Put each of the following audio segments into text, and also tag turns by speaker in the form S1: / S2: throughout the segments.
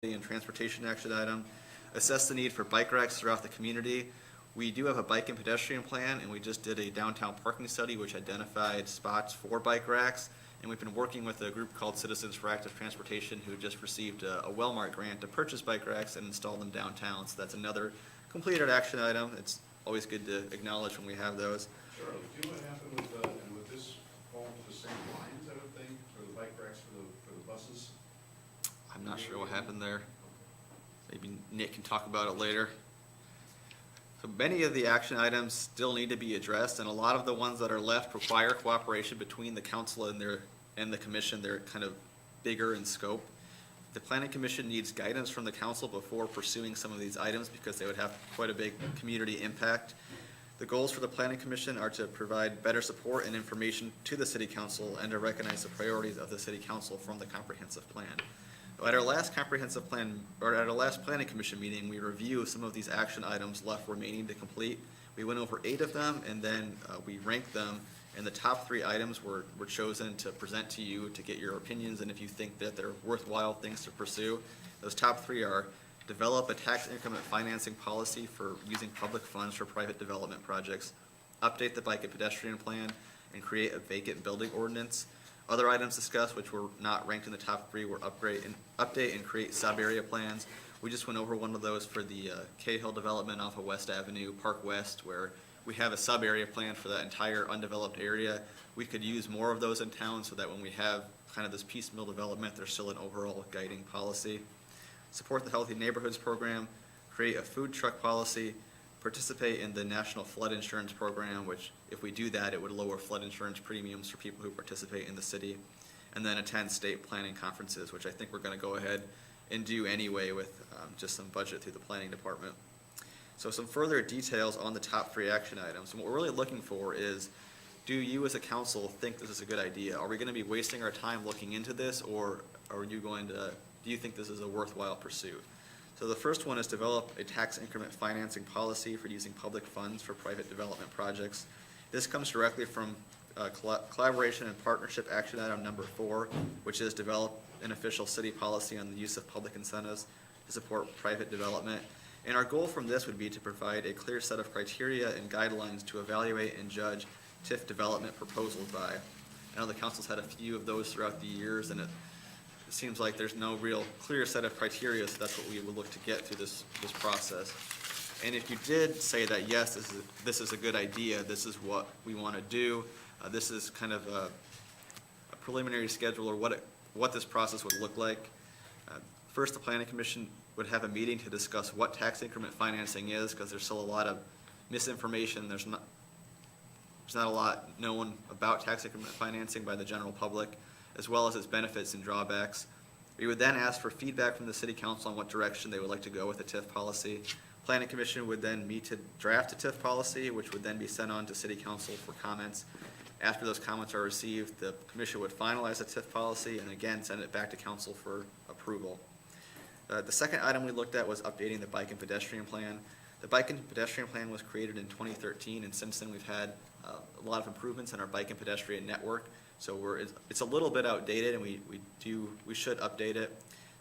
S1: and transportation action item, assess the need for bike racks throughout the community. We do have a bike and pedestrian plan, and we just did a downtown parking study which identified spots for bike racks. And we've been working with a group called Citizens for Active Transportation who just received a Wellmark grant to purchase bike racks and install them downtown. So that's another completed action item. It's always good to acknowledge when we have those.
S2: Charlie, do you know what happened with, and would this fall into the same lines, I would think, for the bike racks for the buses?
S1: I'm not sure what happened there. Maybe Nick can talk about it later. So many of the action items still need to be addressed, and a lot of the ones that are left require cooperation between the council and the commission. They're kind of bigger in scope. The planning commission needs guidance from the council before pursuing some of these items because they would have quite a big community impact. The goals for the planning commission are to provide better support and information to the city council and to recognize the priorities of the city council from the comprehensive plan. At our last comprehensive plan, or at our last planning commission meeting, we reviewed some of these action items left remaining to complete. We went over 8 of them, and then we ranked them, and the top 3 items were chosen to present to you to get your opinions, and if you think that they're worthwhile things to pursue. Those top 3 are: develop a tax increment financing policy for using public funds for private development projects, update the bike and pedestrian plan, and create a vacant building ordinance. Other items discussed, which were not ranked in the top 3, were update and create sub-area plans. We just went over one of those for the Cahill development off of West Avenue, Park West, where we have a sub-area plan for that entire undeveloped area. We could use more of those in town so that when we have kind of this piecemeal development, there's still an overall guiding policy. Support the Healthy Neighborhoods program, create a food truck policy, participate in the National Flood Insurance Program, which if we do that, it would lower flood insurance premiums for people who participate in the city, and then attend state planning conferences, which I think we're going to go ahead and do anyway with just some budget through the planning department. So some further details on the top 3 action items. And what we're really looking for is, do you as a council think this is a good idea? Are we going to be wasting our time looking into this, or are you going to, do you think this is a worthwhile pursuit? So the first one is develop a tax increment financing policy for using public funds for private development projects. This comes directly from collaboration and partnership action item number 4, which is develop an official city policy on the use of public incentives to support private development. And our goal from this would be to provide a clear set of criteria and guidelines to evaluate and judge TIF development proposals by. I know the council's had a few of those throughout the years, and it seems like there's no real clear set of criteria, so that's what we would look to get through this process. And if you did say that, yes, this is a good idea, this is what we want to do, this is kind of a preliminary schedule or what this process would look like. First, the Planning Commission would have a meeting to discuss what tax increment financing is, because there's still a lot of misinformation. There's not a lot known about tax increment financing by the general public, as well as its benefits and drawbacks. We would then ask for feedback from the City Council on what direction they would like to go with the TIF policy. Planning Commission would then meet to draft a TIF policy, which would then be sent on to City Council for comments. After those comments are received, the Commission would finalize the TIF policy and again send it back to Council for approval. The second item we looked at was updating the bike and pedestrian plan. The bike and pedestrian plan was created in 2013, and since then we've had a lot of improvements in our bike and pedestrian network. So it's a little bit outdated, and we should update it.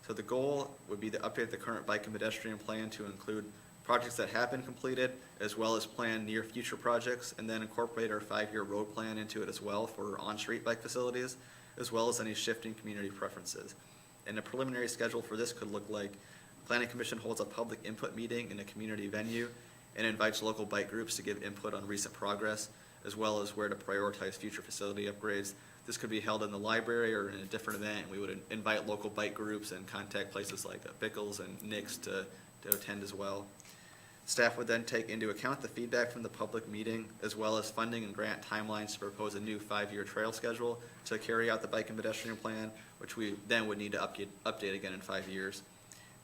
S1: So the goal would be to update the current bike and pedestrian plan to include projects that have been completed, as well as plan near future projects, and then incorporate our 5-year road plan into it as well for on-street bike facilities, as well as any shifting community preferences. And a preliminary schedule for this could look like Planning Commission holds a public input meeting in a community venue and invites local bike groups to give input on recent progress, as well as where to prioritize future facility upgrades. This could be held in the library or in a different event. We would invite local bike groups and contact places like Bickles and Nick's to attend as well. Staff would then take into account the feedback from the public meeting, as well as funding and grant timelines to propose a new 5-year trail schedule to carry out the bike and pedestrian plan, which we then would need to update again in 5 years.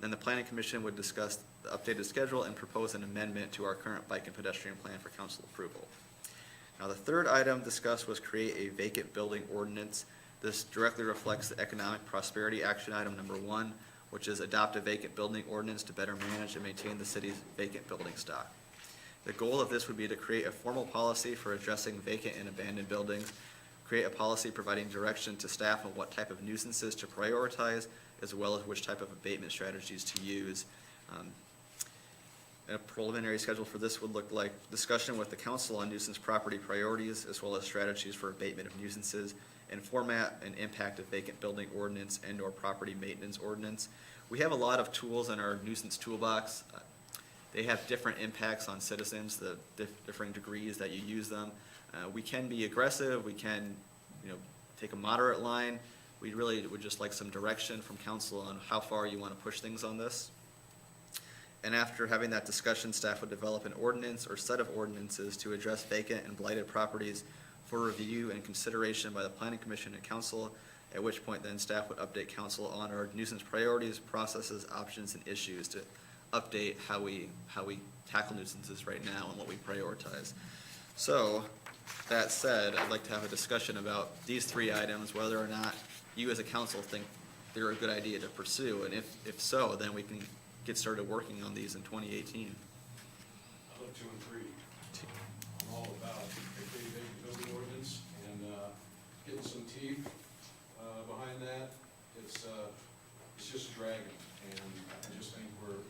S1: Then the Planning Commission would discuss the updated schedule and propose an amendment to our current bike and pedestrian plan for council approval. Now, the third item discussed was create a vacant building ordinance. This directly reflects the economic prosperity action item number 1, which is adopt a vacant building ordinance to better manage and maintain the city's vacant building stock. The goal of this would be to create a formal policy for addressing vacant and abandoned buildings, create a policy providing direction to staff on what type of nuisances to prioritize, as well as which type of abatement strategies to use. A preliminary schedule for this would look like discussion with the council on nuisance property priorities, as well as strategies for abatement of nuisances, and format and impact of vacant building ordinance and/or property maintenance ordinance. We have a lot of tools in our nuisance toolbox. They have different impacts on citizens, the differing degrees that you use them. We can be aggressive, we can, take a moderate line. We really would just like some direction from council on how far you want to push things on this. And after having that discussion, staff would develop an ordinance or set of ordinances to address vacant and blighted properties for review and consideration by the planning commission and council, at which point then staff would update council on our nuisance priorities, processes, options, and issues to update how we tackle nuisances right now and what we prioritize. So, that said, I'd like to have a discussion about these 3 items, whether or not you as a council think they're a good idea to pursue, and if so, then we can get started working on these in 2018.
S2: I look 2 and 3. I'm all about a vacant building ordinance and getting some teeth behind that. It's just dragging, and I just think we've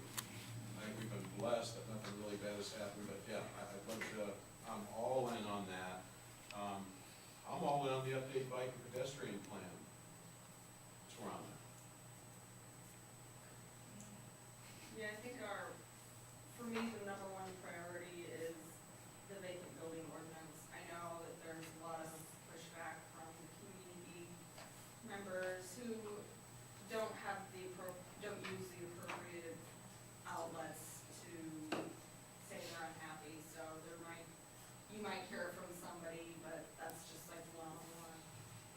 S2: been blessed that nothing really bad has happened. But yeah, I'd love to. I'm all in on that. I'm all in on the update bike and pedestrian plan. That's where I'm at.
S3: Yeah, I think for me, the number 1 priority is the vacant building ordinance. I know that there's a lot of pushback from community members who don't use the appropriate outlets to say they're unhappy, so you might hear from somebody, but that's just like one-on-one.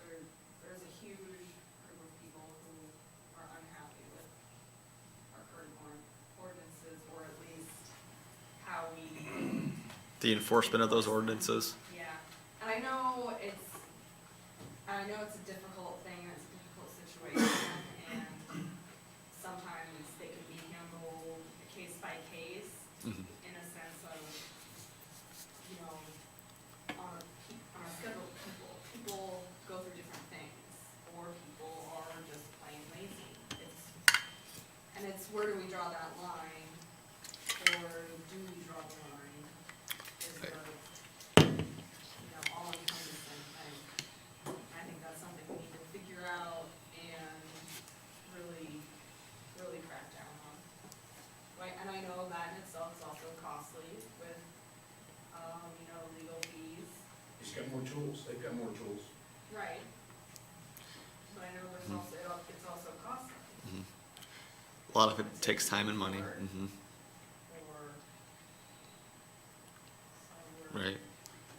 S3: There's a huge group of people who are unhappy with our current ordinances, or at least how we.
S1: The enforcement of those ordinances.
S3: Yeah, and I know it's a difficult thing, it's a difficult situation, and sometimes they can be handled case by case, in a sense of, on a schedule of people go through different things, or people are just plain lazy. It's where do we draw that line, or do we draw the line? Is
S1: Right.
S3: all-encompassing thing. I think that's something we need to figure out and really, really crack down on. Right, and I know that in itself is also costly with, legal fees.
S2: He's got more tools. They've got more tools.
S3: Right. But I know there's it's also costly.
S1: A lot of it takes time and money.
S3: Or,
S1: Right.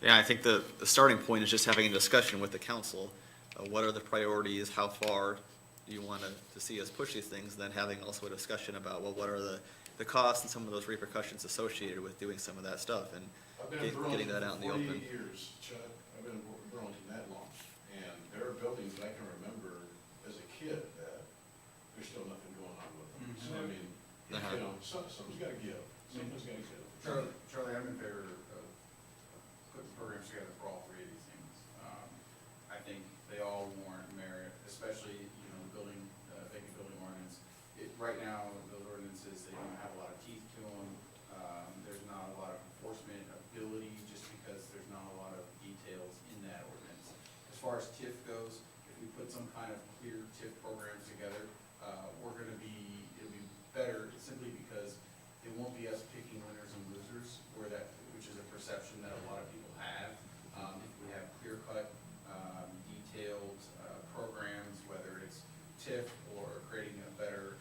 S1: Yeah, I think the starting point is just having a discussion with the council. What are the priorities? How far do you want to see us push these things? Then having also a discussion about, well, what are the costs and some of those repercussions associated with doing some of that stuff and
S2: I've been in
S1: getting
S2: Burlington
S1: that out in the
S2: for 48
S1: open.
S2: years, Chuck. I've been in Burlington that long. And there are buildings that I can remember as a kid that there's still nothing going on with them. So, I mean, something's got to give. Something's got to give.
S4: Charlie, I'm in favor of putting programs together for all 3 of these things. I think they all warrant merit, especially, the vacant building ordinance. Right now, those ordinances, they don't have a lot of teeth to them. There's not a lot of enforcement ability just because there's not a lot of details in that ordinance. As far as TIF goes, if we put some kind of clear TIF programs together, it'll be better simply because it won't be us picking winners and losers, which is a perception that a lot of people have. If we have clear-cut, detailed programs, whether it's TIF or creating a better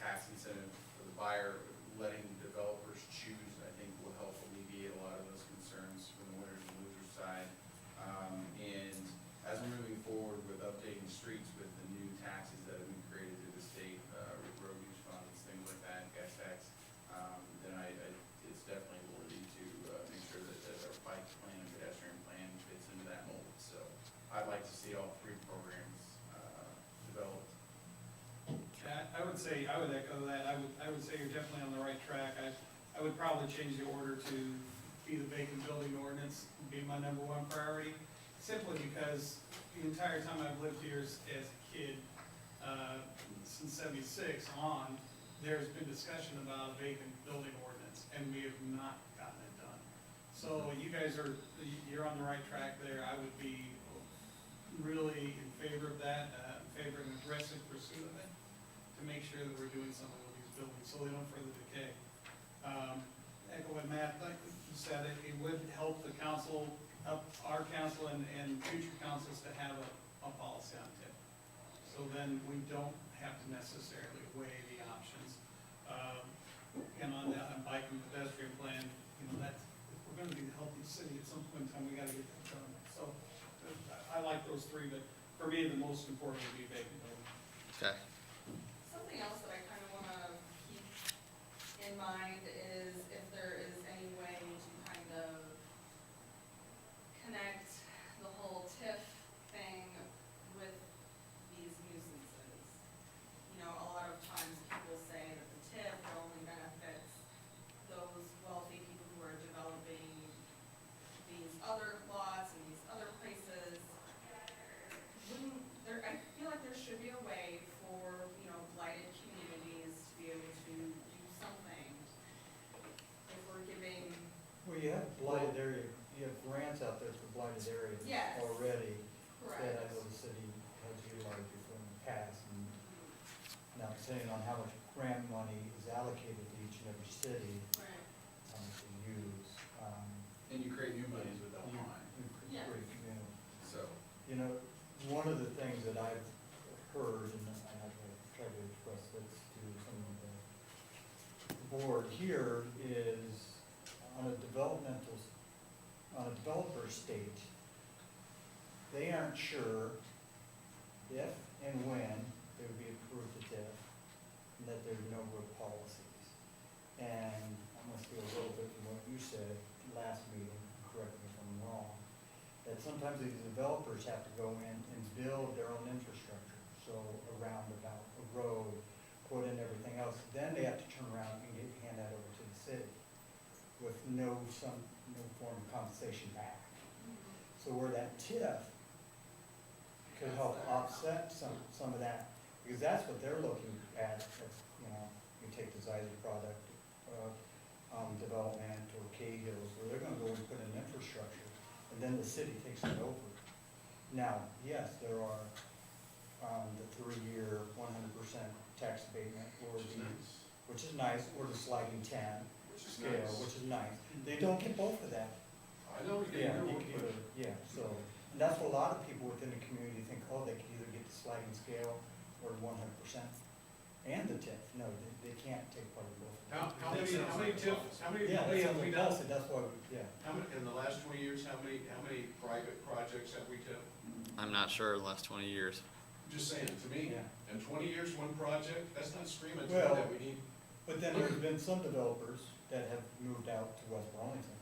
S4: tax incentive for the buyer, letting developers choose, I think will help alleviate a lot of those concerns from the winners and losers side. And as we're moving forward with updating streets with the new taxes that have been created through the state, road use funds, things like that, gas tax, then it's definitely worthy to make sure that our bike plan and pedestrian plan fits into that mold. So I'd like to see all 3 programs developed.
S5: I would say, I would echo that. I would say you're definitely on the right track. I would probably change the order to be the vacant building ordinance, be my number 1 priority, simply because the entire time I've lived here as a kid, since '76 on, there's been discussion about a vacant building ordinance, and we have not gotten it done. So you guys you're on the right track there. I would be really in favor of that, in favor of an aggressive pursuit of it, to make sure that we're doing something with these buildings, so they don't further decay. Echo what Matt said, it would help the council, our council and future councils to have a policy on TIF. So then we don't have to necessarily weigh the options. And on that, on bike and pedestrian plan, that's, if we're gonna be a healthy city, at some point in time, we gotta get that done. So, I like those three, but for me, the most important would be vacant building.
S1: Okay.
S3: Something else that I kind of want to keep in mind is if there is any way to kind of connect the whole TIF thing with these nuisances. You know, a lot of times people say that the TIF only benefits those wealthy people who are developing these other lots and these other places. I feel like there should be a way for, blighted communities to be able to do something. If we're giving,
S6: Well, you have blighted area, you have grants out there for blighted areas
S3: Yes.
S6: already.
S3: correct.
S6: That I know the city has utilized before in the past. And now, depending on how much grant money is allocated to each and every city,
S3: Right.
S6: how much they use.
S4: And you create new monies with that line,
S6: you could
S3: Yeah.
S6: create,
S4: so.
S6: one of the things that I've heard, and I've tried to express this to some of the board here, is on a developer stage, they aren't sure if and when they would be approved to TIF, and that there's no real policies. And I'm gonna steal a little bit from what you said last meeting, correct me if I'm wrong, that sometimes these developers have to go in and build their own infrastructure, so a roundabout, a road, put in everything else, then they have to turn around and hand that over to the city with no form of compensation back. So where that TIF could help offset some of that, because that's what they're looking at, you take the Zeiser product, development or Cahill's, where they're gonna go and put in infrastructure, and then the city takes it over. Now, yes, there are, the 3-year, 100% tax abatement, or which is nice, or the sliding 10
S2: Which is
S6: scale,
S2: nice.
S6: which is nice. They don't get both of that.
S2: I know we
S6: Yeah,
S2: can
S6: you
S2: do
S6: could
S2: it,
S6: either, yeah, so, and that's what a lot of people within the community think, oh, they could either get the sliding scale or 100%. And the TIF, no, they can't take part of both.
S2: but how many
S6: Yeah,
S2: TIFs, how many
S6: that's
S2: have we
S6: the
S2: done?
S6: policy, that's why, yeah.
S2: How many, in the last 20 years, how many private projects have we TIFed?
S1: I'm not sure the last 20 years.
S2: Just saying, to me,
S6: Yeah.
S2: in 20 years, one project, that's not screaming to me
S6: Well-
S2: that we need.
S6: But then there's been some developers that have moved out to West Burlington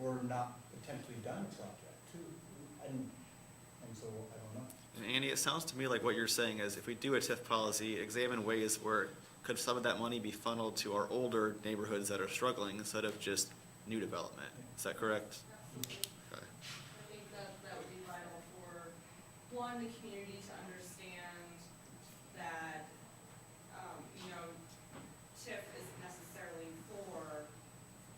S6: or not potentially done a project too. And so, I don't know.
S1: And Andy, it sounds to me like what you're saying is if we do a TIF policy, examine ways where could some of that money be funneled to our older neighborhoods that are struggling instead of just new development. Is that correct?
S3: Absolutely.
S1: Okay.
S3: I think that would be vital for, one, the community to understand that, TIF isn't necessarily for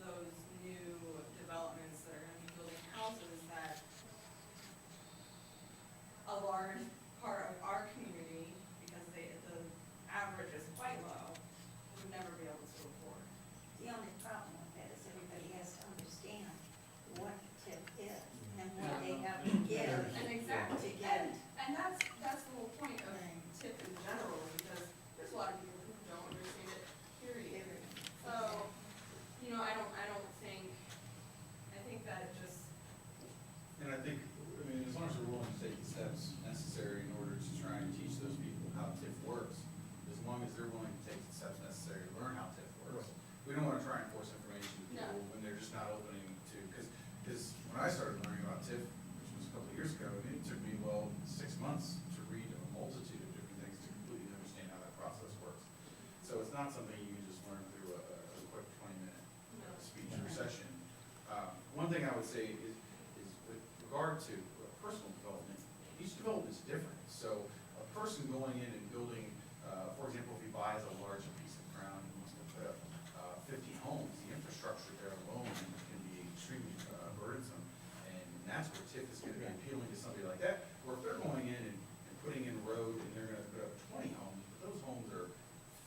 S3: those new developments that are gonna be building houses that a large part of our community, because the average is quite low, would never be able to afford.
S7: The only problem with that is everybody has to understand what TIF is and what they have to give
S3: And exactly,
S7: to get.
S3: and that's the whole point of TIF in general, because there's a lot of people who don't understand it, period. So, I think that it just,
S4: And I think, as long as we're willing to take the steps necessary in order to try and teach those people how TIF works, as long as they're willing to take the steps necessary to learn how TIF works. We don't wanna try and force information to people
S3: No.
S4: when they're just not opening to, because when I started learning about TIF, which was a couple of years ago, it took me, 6 months to read a multitude of different things to completely understand how that process works. So it's not something you can just learn through a quick 20-minute speech or session. One thing I would say is with regard to personal development, each development is different. So a person going in and building, for example, if he buys a large piece of ground and wants to put up 50 homes, the infrastructure there alone can be extremely burdensome. And that's where TIF is gonna be appealing to somebody like that. Or if they're going in and putting in road and they're gonna put up 20 homes, but those homes are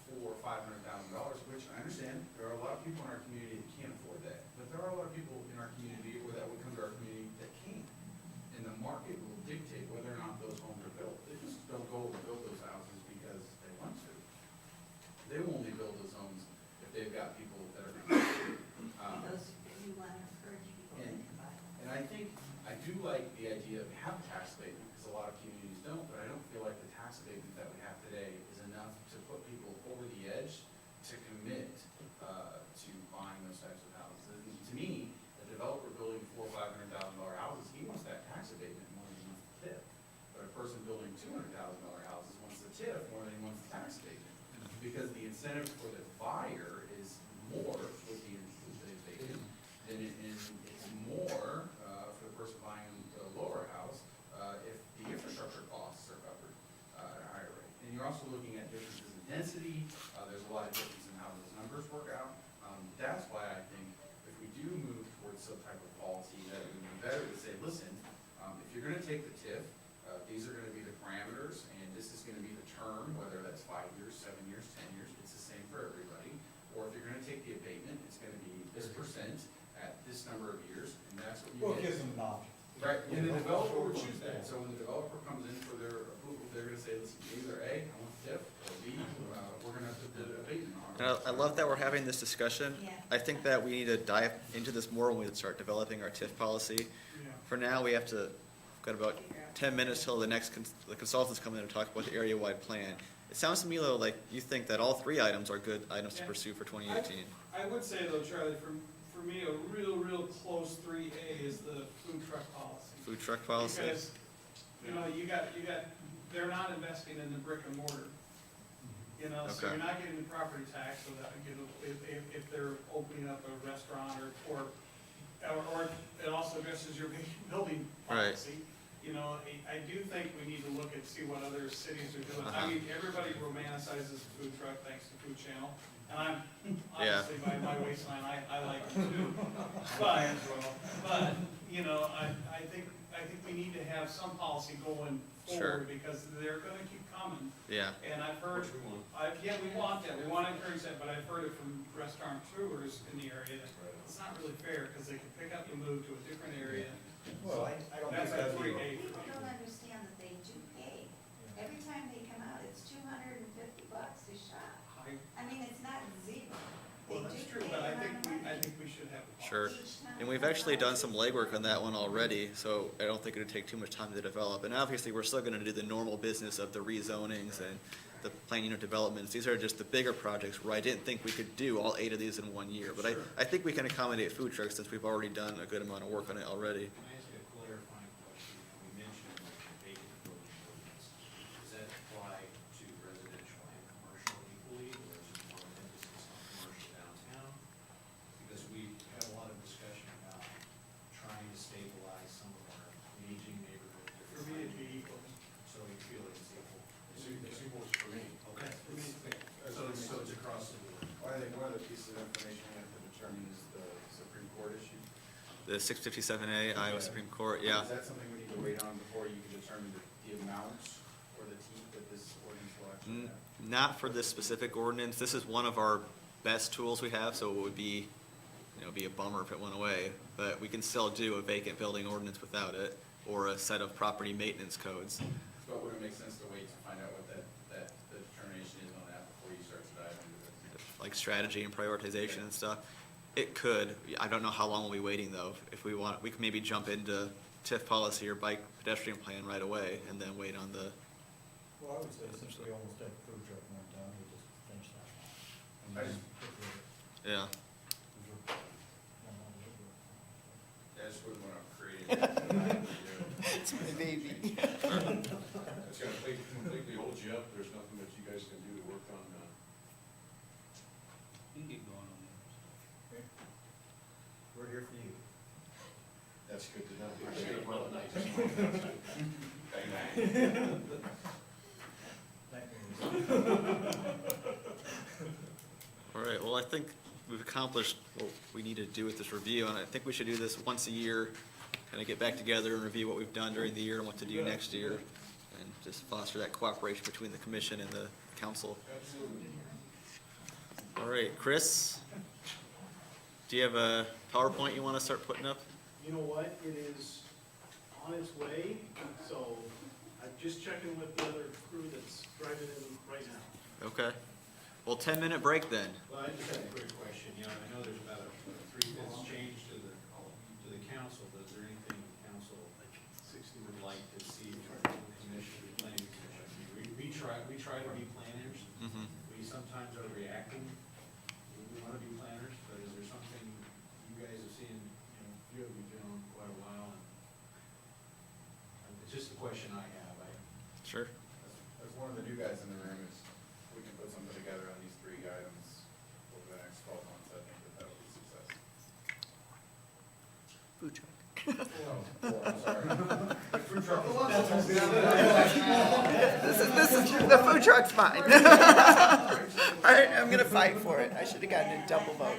S4: $400,000 or $500,000, which I understand, there are a lot of people in our community that can't afford that. But there are a lot of people in our community, or that would come to our community, that can. And the market will dictate whether or not those homes are built. They just don't go and build those houses because they want to. They will only build those homes if they've got people that are gonna.
S7: Those, you want to encourage people to buy.
S4: And I think, I do like the idea of have tax abatement, because a lot of communities don't, but I don't feel like the tax abatement that we have today is enough to put people over the edge to commit to buying those types of houses. And to me, a developer building $400,000 or $500,000 houses, he wants that tax abatement more than he wants the TIF. But a person building $200,000 houses wants the TIF more than he wants the tax abatement. Because the incentive for the buyer is more with the abatement than it is, it's more for the person buying the lower house if the infrastructure costs are covered at a higher rate. And you're also looking at differences in density, there's a lot of difference in how those numbers work out. That's why I think if we do move towards some type of policy, that it would be better to say, listen, if you're gonna take the TIF, these are gonna be the parameters, and this is gonna be the term, whether that's 5 years, 7 years, 10 years, it's the same for everybody. Or if you're gonna take the abatement, it's gonna be this percent at this number of years, and that's what you
S6: Well,
S4: get.
S6: it gives them an option.
S4: Right, and the developer would choose that, so when the developer comes in for their approval, they're gonna say, listen, either A, I want the TIF, or B, we're gonna put the abatement on.
S1: And I love that we're having this discussion.
S7: Yeah.
S1: I think that we need to dive into this more when we start developing our TIF policy.
S5: Yeah.
S1: For now, we have to, we've got about 10 minutes till the next, the consultants come in and talk about the area-wide plan. It sounds to me, though, like you think that all three items are good items to
S5: Yeah.
S1: pursue for 2018.
S5: I would say though, Charlie, for me, a real close 3A is the food truck policy.
S1: Food truck policy?
S5: Because, you know, you got, they're not investing in the brick and mortar. You know, so
S1: Okay.
S5: you're not getting the property tax, so that, you know, if they're opening up a restaurant or it also addresses your building
S1: Right.
S5: policy. You know, I do think we need to look and see what other cities are doing.
S1: Uh-huh.
S5: I mean, everybody romanticizes the food truck thanks to Food Channel, and I'm,
S1: Yeah.
S5: obviously by my waistline, I like it too. But, you know, I think we need to have some policy going
S1: Sure.
S5: forward because they're gonna keep coming.
S1: Yeah,
S5: And I've heard,
S2: Which we want.
S5: yeah, we want that, we wanna encourage that, but I've heard it from restaurateurs in the area that it's not really fair, because they can pick up and move to a different area.
S6: Well, I don't think
S5: That's a
S6: that'd be.
S5: 3A.
S7: People don't understand that they do pay. Every time they come out, it's $250 a shot. I mean, it's not zero. They
S5: Well, that's
S7: do
S5: true,
S7: pay
S5: but
S7: a lot of money
S5: I think we should have a policy.
S1: sure.
S7: each time
S1: And we've
S7: they
S1: actually
S7: come
S1: done
S7: out.
S1: some legwork on that one already, so I don't think it'd take too much time to develop. And obviously, we're still gonna do the normal business of the rezonings and the plan unit developments. These are just the bigger projects where I didn't think we could do all 8 of these in 1 year. But I think we can accommodate food trucks since we've already done a good amount of work on it already.
S8: Can I ask you a clarifying question? We mentioned vacant building ordinance. Does that apply to residential and commercial equally, or is it more of an emphasis on commercial downtown? Because we had a lot of discussion about trying to stabilize some of our aging neighborhoods.
S5: For me, it'd be equal.
S8: So you feel it's equal?
S2: It's equal for me.
S8: Okay. So it's across the board.
S4: I think one of the pieces of information we have to determine is the Supreme Court issue.
S1: The 657A Iowa Supreme Court, yeah.
S4: Is that something we need to wait on before you can determine the amounts or the teeth that this ordinance will actually have?
S1: Not for this specific ordinance. This is one of our best tools we have, so it would be, be a bummer if it went away. But we can still do a vacant building ordinance without it, or a set of property maintenance codes.
S4: But would it make sense to wait to find out what that the determination is on that before you start to dive into this?
S1: Like strategy and prioritization and stuff. It could. I don't know how long we'll be waiting though. If we want, we can maybe jump into TIF policy or bike pedestrian plan right away and then wait on the,
S6: Well, I would say since we almost had food truck one done, we just finish that one. And
S4: I
S6: then
S4: just-
S6: get rid of it.
S1: yeah.
S6: 'Cause we're- I'm not really good.
S4: Yeah, I just wouldn't want to create it.
S1: It's my baby.
S2: It's gonna completely hold you up, there's nothing that you guys can do to work on,
S8: You can keep going on that.
S6: Okay. We're here for you.
S2: That's good to know. I should have brought a knife. Bang, bang.
S1: Well, I think we've accomplished what we need to do with this review, and I think we should do this once a year, kind of get back together and review what we've done during the year and what to do next year, and just foster that cooperation between the commission and the council.
S2: Absolutely.
S1: All right, Chris, do you have a PowerPoint you want to start putting up?
S9: You know what, it is on its way, so I'm just checking with the other crew that's driving in right now.
S1: Okay. Well, 10-minute break then.
S8: Well, I just have a quick question, you know, I know there's about a 3/5 change to the council, but is there anything the council would like to see from the commission, the planning commission? We try to be planners,
S1: Mm-hmm.
S8: we sometimes are reacting, we wanna be planners, but is there something you guys have seen, you know, you have been on quite a while, and it's just a question I have,
S1: Sure.
S4: As one of the new guys in the room, is we can put something together on these 3 items over the next 12 months, I think that would be success.
S10: Food truck.
S4: Oh, I'm sorry. The food truck is.
S10: The food truck's mine. All right, I'm gonna fight for it. I should have gotten a double vote.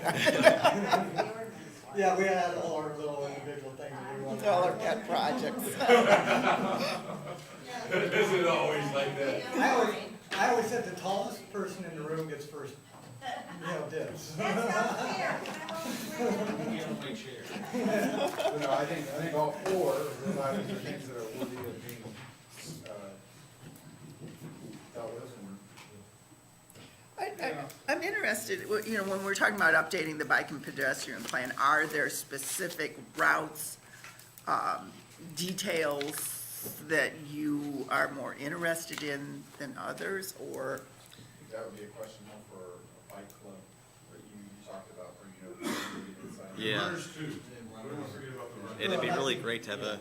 S6: Yeah, we had all our little individual things that we wanted.
S10: It's all our pet projects.
S2: Is it always like that?
S6: I always said the tallest person in the room gets first, dibs.
S7: That's not fair. I won't win.
S8: you don't make chair.
S4: But no, I think all 4 of those items are things that are worthy of being, dealt with and
S10: I'm interested, when we're talking about updating the bike and pedestrian plan, are there specific routes, details that you are more interested in than others, or?
S4: I think that would be a question more for a bike club that you talked about bringing over. Inside.
S1: Yeah.
S2: Runners too, we don't forget about the runners.
S1: And it'd be really great to have a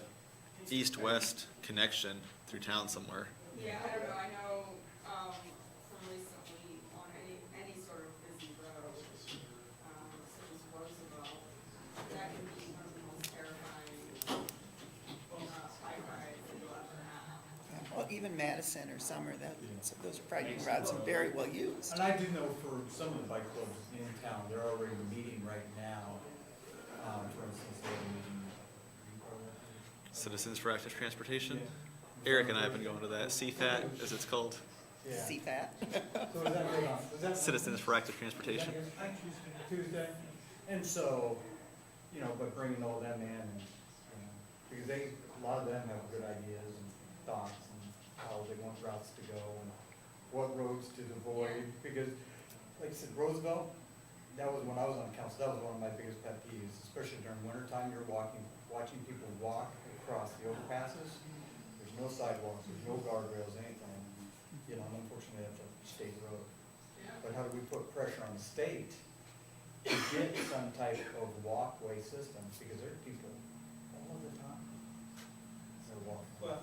S1: east-west connection through town somewhere.
S3: Yeah, I don't know, I know, from recently on any sort of busy road, such as Roosevelt, that can be one of the most terrifying, bike rides that you'll ever have.
S10: Well, even Madison or Summer, those are probably routes and very well used.
S6: And I do know for some of the bike clubs in town, they're already meeting right now. For instance, they're meeting.
S1: Citizens for Active Transportation. Eric and I have been going to that, CFAT, as it's called,
S6: Yeah.
S10: See that?
S6: So is that going on? Is that-
S1: Citizens for Active Transportation.
S6: Tuesday. And so, but bringing all them in, and, because a lot of them have good ideas and thoughts and how they want routes to go and what roads to avoid, because, like I said, Roosevelt, that was when I was on council, that was one of my biggest pet peeves, especially during winter time, you're watching people walk across the overpasses. There's no sidewalks, there's no guardrails, anything, and unfortunately, that's a state road. But how do we put pressure on the state to get some type of walkway system, because there are people all the time that walk.
S5: Well,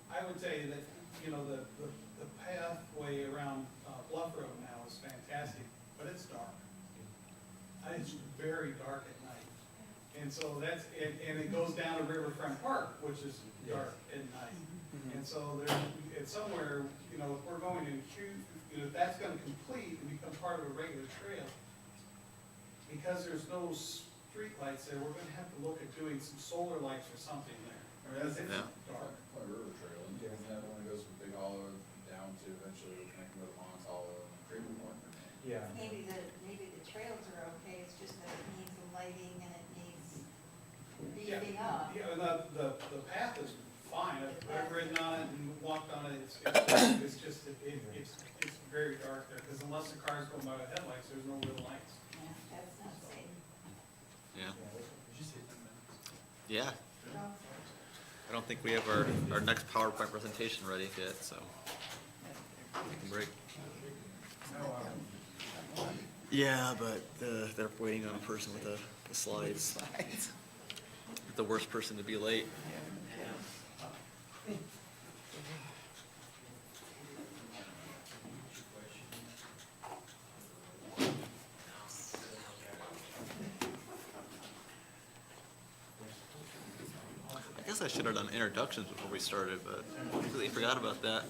S5: I would tell you that, the pathway around Bluff Road now is fantastic, but it's dark. It's very dark at night. And so and it goes down to Riverfront Park, which is dark at night. And so it's somewhere, if we're going to if that's gonna complete and become part of a regular trail, because there's no street lights there, we're gonna have to look at doing some solar lights or something there. Because it's
S1: Yeah.
S5: dark.
S4: Point River Trail, and that one goes from Big Hollow down to eventually connecting with Mons Hollow and Craven Point.
S6: Yeah.
S7: Maybe the trails are okay, it's just that it needs lighting and it needs beefing up.
S5: Yeah, the path is fine, I've ridden on it and walked on it, it's just, it's very dark there, because unless the car's going by with headlights, there's no real lights.
S7: Yeah, that's not safe.
S1: Yeah.
S6: Yeah.
S1: Yeah. I don't think we have our next PowerPoint presentation ready yet, so we can break. Yeah, but they're waiting on a person with the slides.
S10: Slides.
S1: The worst person to be late. I guess I should have done introductions before we started, but I completely forgot about that.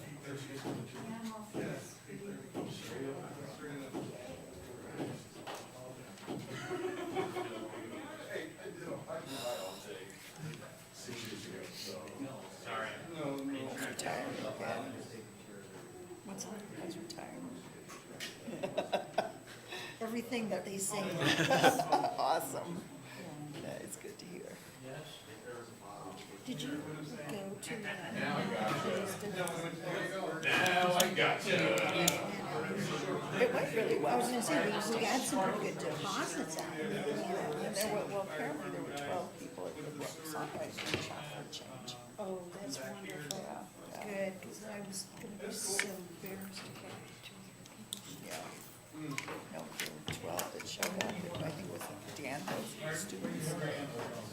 S10: He's retiring.
S7: Everything that they say.
S10: Awesome. That is good to hear.
S7: Did you go to?
S10: It went really
S7: I
S10: well.
S7: was gonna say, we got some pretty good deposits out of it, you know.
S10: And there were, well, apparently there were 12 people at the songwriting shop for a change.
S7: Oh, that's wonderful.
S10: Yeah.
S7: Good, because I was gonna be so embarrassed to go to
S10: Yeah. No, there were 12 that showed up. I think it was Danville's students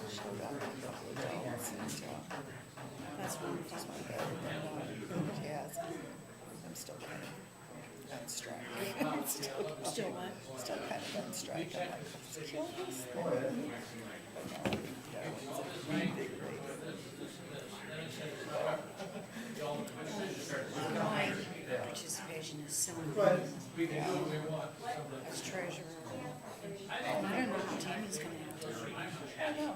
S10: showed up, a couple of adults, and
S7: That's wonderful.
S10: just went better than it has. I'm still kind of on strike.
S7: Still what?
S10: Still kind of on strike. I'm like, let's kill this thing. But no, it's a big race.
S7: My participation is so important as treasurer. I don't know how Tammy's gonna have to.
S10: I know,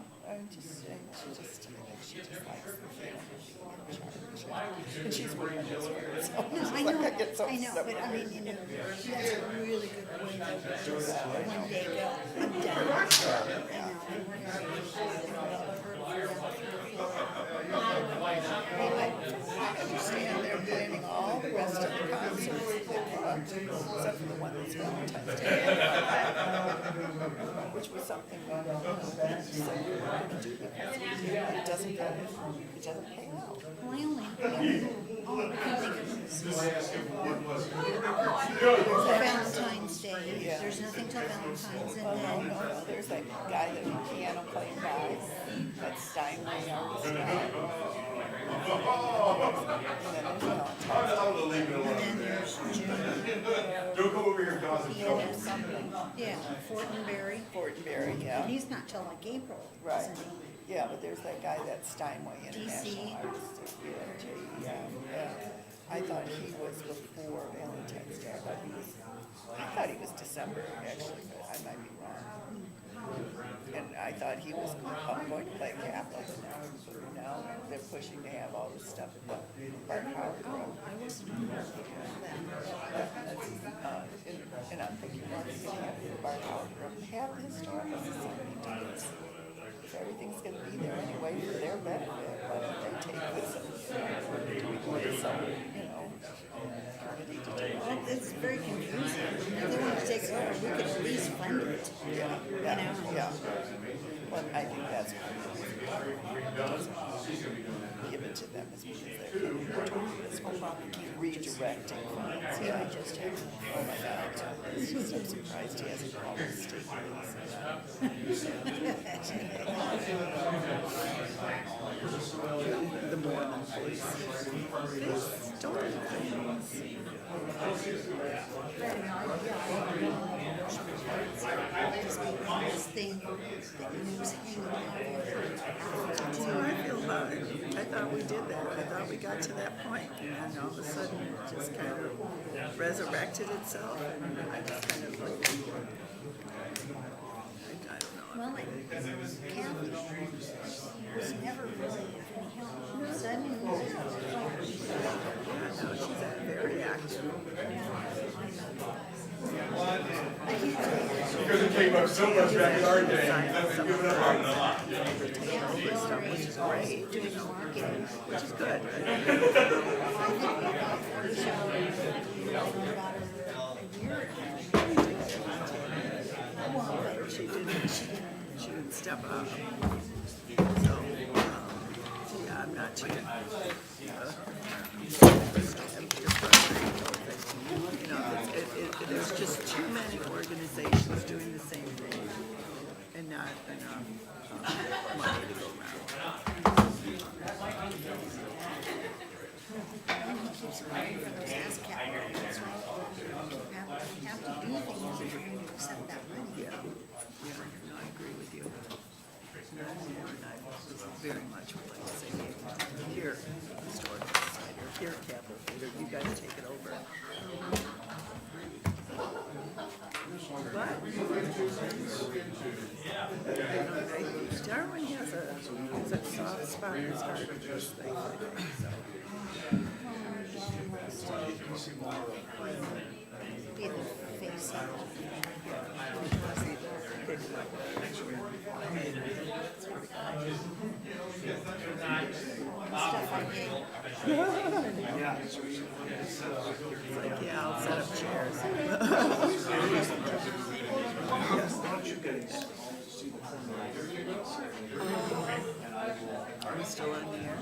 S10: she just likes the feeling of being in charge. And she's working this for so
S7: No,
S10: it's
S7: I
S10: like
S7: know,
S10: I get so
S7: I know, but I mean, you know, that's a really good way to just one day go, I'm done. I know, I'm
S10: I understand they're planning all the rest of the concerts, except for the one that's Valentine's Day. Which was something we said we were gonna do because it doesn't pay out.
S7: Well, I only, all I can think of is Valentine's Day,
S10: Yeah.
S7: there's nothing till Valentine's, and
S10: Oh, no,
S7: then,
S10: no, there's that guy, that piano playing guy, that Steinway artist guy. And then there's Valentine's.
S7: and then there's June,
S4: Don't come over here and cause
S10: Field or something.
S7: yeah, Fortenberry,
S10: Fortenberry, yeah.
S7: and he's not till like April,
S10: Right,
S7: isn't he?
S10: yeah, but there's that guy, that Steinway International
S7: DC.
S10: Artist, yeah, yeah. I thought he was before Valentine's Day, I thought he was December, actually, but I might be wrong. And I thought he was going to play Catholic now they're pushing to have all this stuff at the Bart Howard Room.
S7: I wasn't aware of that.
S10: And I'm thinking, why are you gonna have the Bart Howard Room, have the historical society do this? If everything's gonna be there anyway for their benefit, why don't they take this and, with some, committee to do it?
S7: Well, it's very confusing. If they want to take it over, we could at least fund it,
S10: Yeah,
S7: you
S10: yeah,
S7: know?
S10: yeah. Well, I think that's give it to them as much as they can. This whole redirecting funds, yeah, I just, oh my God, it's just, I'm surprised he hasn't called the state police. The Mormon police. They stole things.
S7: This thing, that news hanging out.
S10: So I feel about it. I thought we did that. I thought we got to that point, and then all of a sudden it just kind of resurrected itself, and I just kind of like, I don't know.
S7: Well, Kathy was never really any help. Suddenly,
S10: Yeah, no, she's very active.
S4: Because it came up so much back in our day, that's
S10: Some
S4: given
S10: of
S4: up on
S10: the
S4: a lot.
S10: taking over stuff, which is great,
S7: doing marketing.
S10: which is good. She didn't step up. So, yeah, I'm not too. There's just too many organizations doing the same thing and not enough money to go around.
S7: And he keeps running for those ASCAP grants, right? You have to do things if you're going to accept that money.
S10: Yeah, no, I agree with you. No, and I very much would like to say, here, Historical Society, or here, Capital Theater, you guys take it over. But, Darwin has a soft spot in his heart for this thing, I think, so.
S7: Be the face of stuff I hate.
S10: Yeah, I'll set up chairs. Are we still on the air?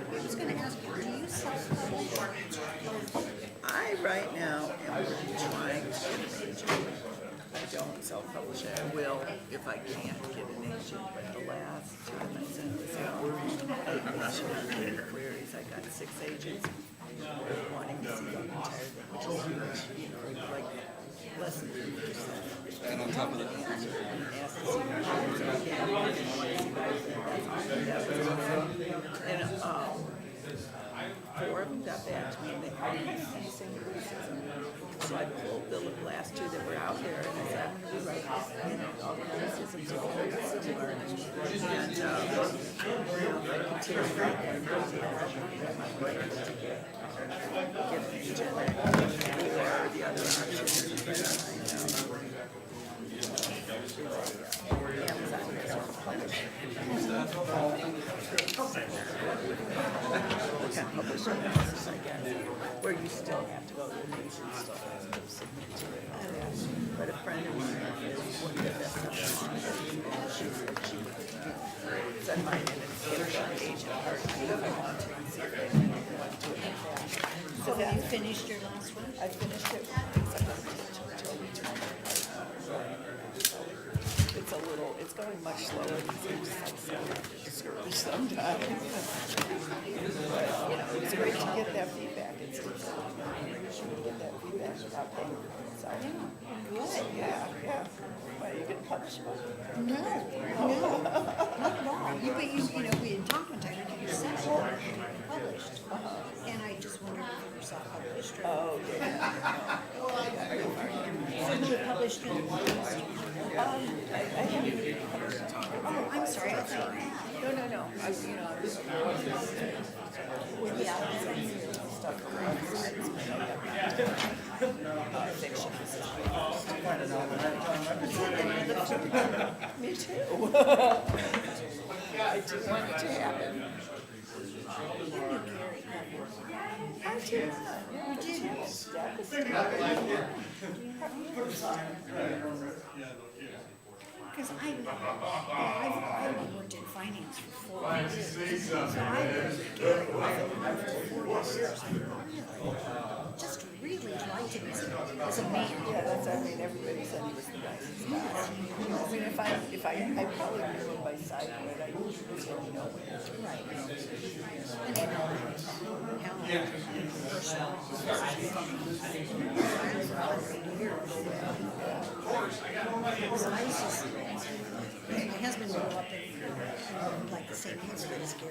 S7: I was gonna ask you, do you self-publish?
S10: I right now am trying to get an agent. I don't self-publish it. I will if I can't get an agent. But the last two that I sent this out, I issued queries. I got 6 agents wanting to see the entire thing, which is huge, you know, like less than 50%.
S1: And on top of that,
S10: And asked to see my agents again, and want to see my agents. And 4 of them got back to me, and they all had the same criticism. So I pulled the last 2 that were out there, and I said, I'm going to rewrite this, you know, all the criticisms are very similar. And, you know, if I continue to write them, I might be able to get an agent, or the other option is that Amazon is self-publishing. What kind of publishing houses, I guess, where you still have to go to an agent, still has to submit to it. But a friend of mine is one of the best sellers, and she said she would send mine in and get an agent or if I want to, and see if they want to do it like that.
S7: So have you finished your last one?
S10: I finished it, except until we turned it. It's a little, it's going much slower these days, so I have to discourage sometimes. But, you know, it's great to get that feedback. It's good to get that feedback without paying for it. So,
S7: Good.
S10: yeah. Well, you can publish it.
S7: No, not at all. But you know, we had talked one time, and you said published. And I just wondered if you were self-published or.
S10: Oh, yeah.
S7: So who had published you?
S10: I haven't really published it.
S7: Oh, I'm sorry, I thought you had.
S10: No. I was
S7: Yeah.
S10: stuff around fiction. Quite an Me too. I do want it to happen. I do.
S7: You did. Because I've worked in finance for 4 years. So I've been Gary for 4 years. Just really liked him as a man.
S10: Yeah, that's, I mean, everybody said he was the nicest guy. I mean, if I probably knew him by sight, but I usually don't know him.
S7: Right. And you know how personal. So I used to, my husband grew up in like the same neighborhood as Gary.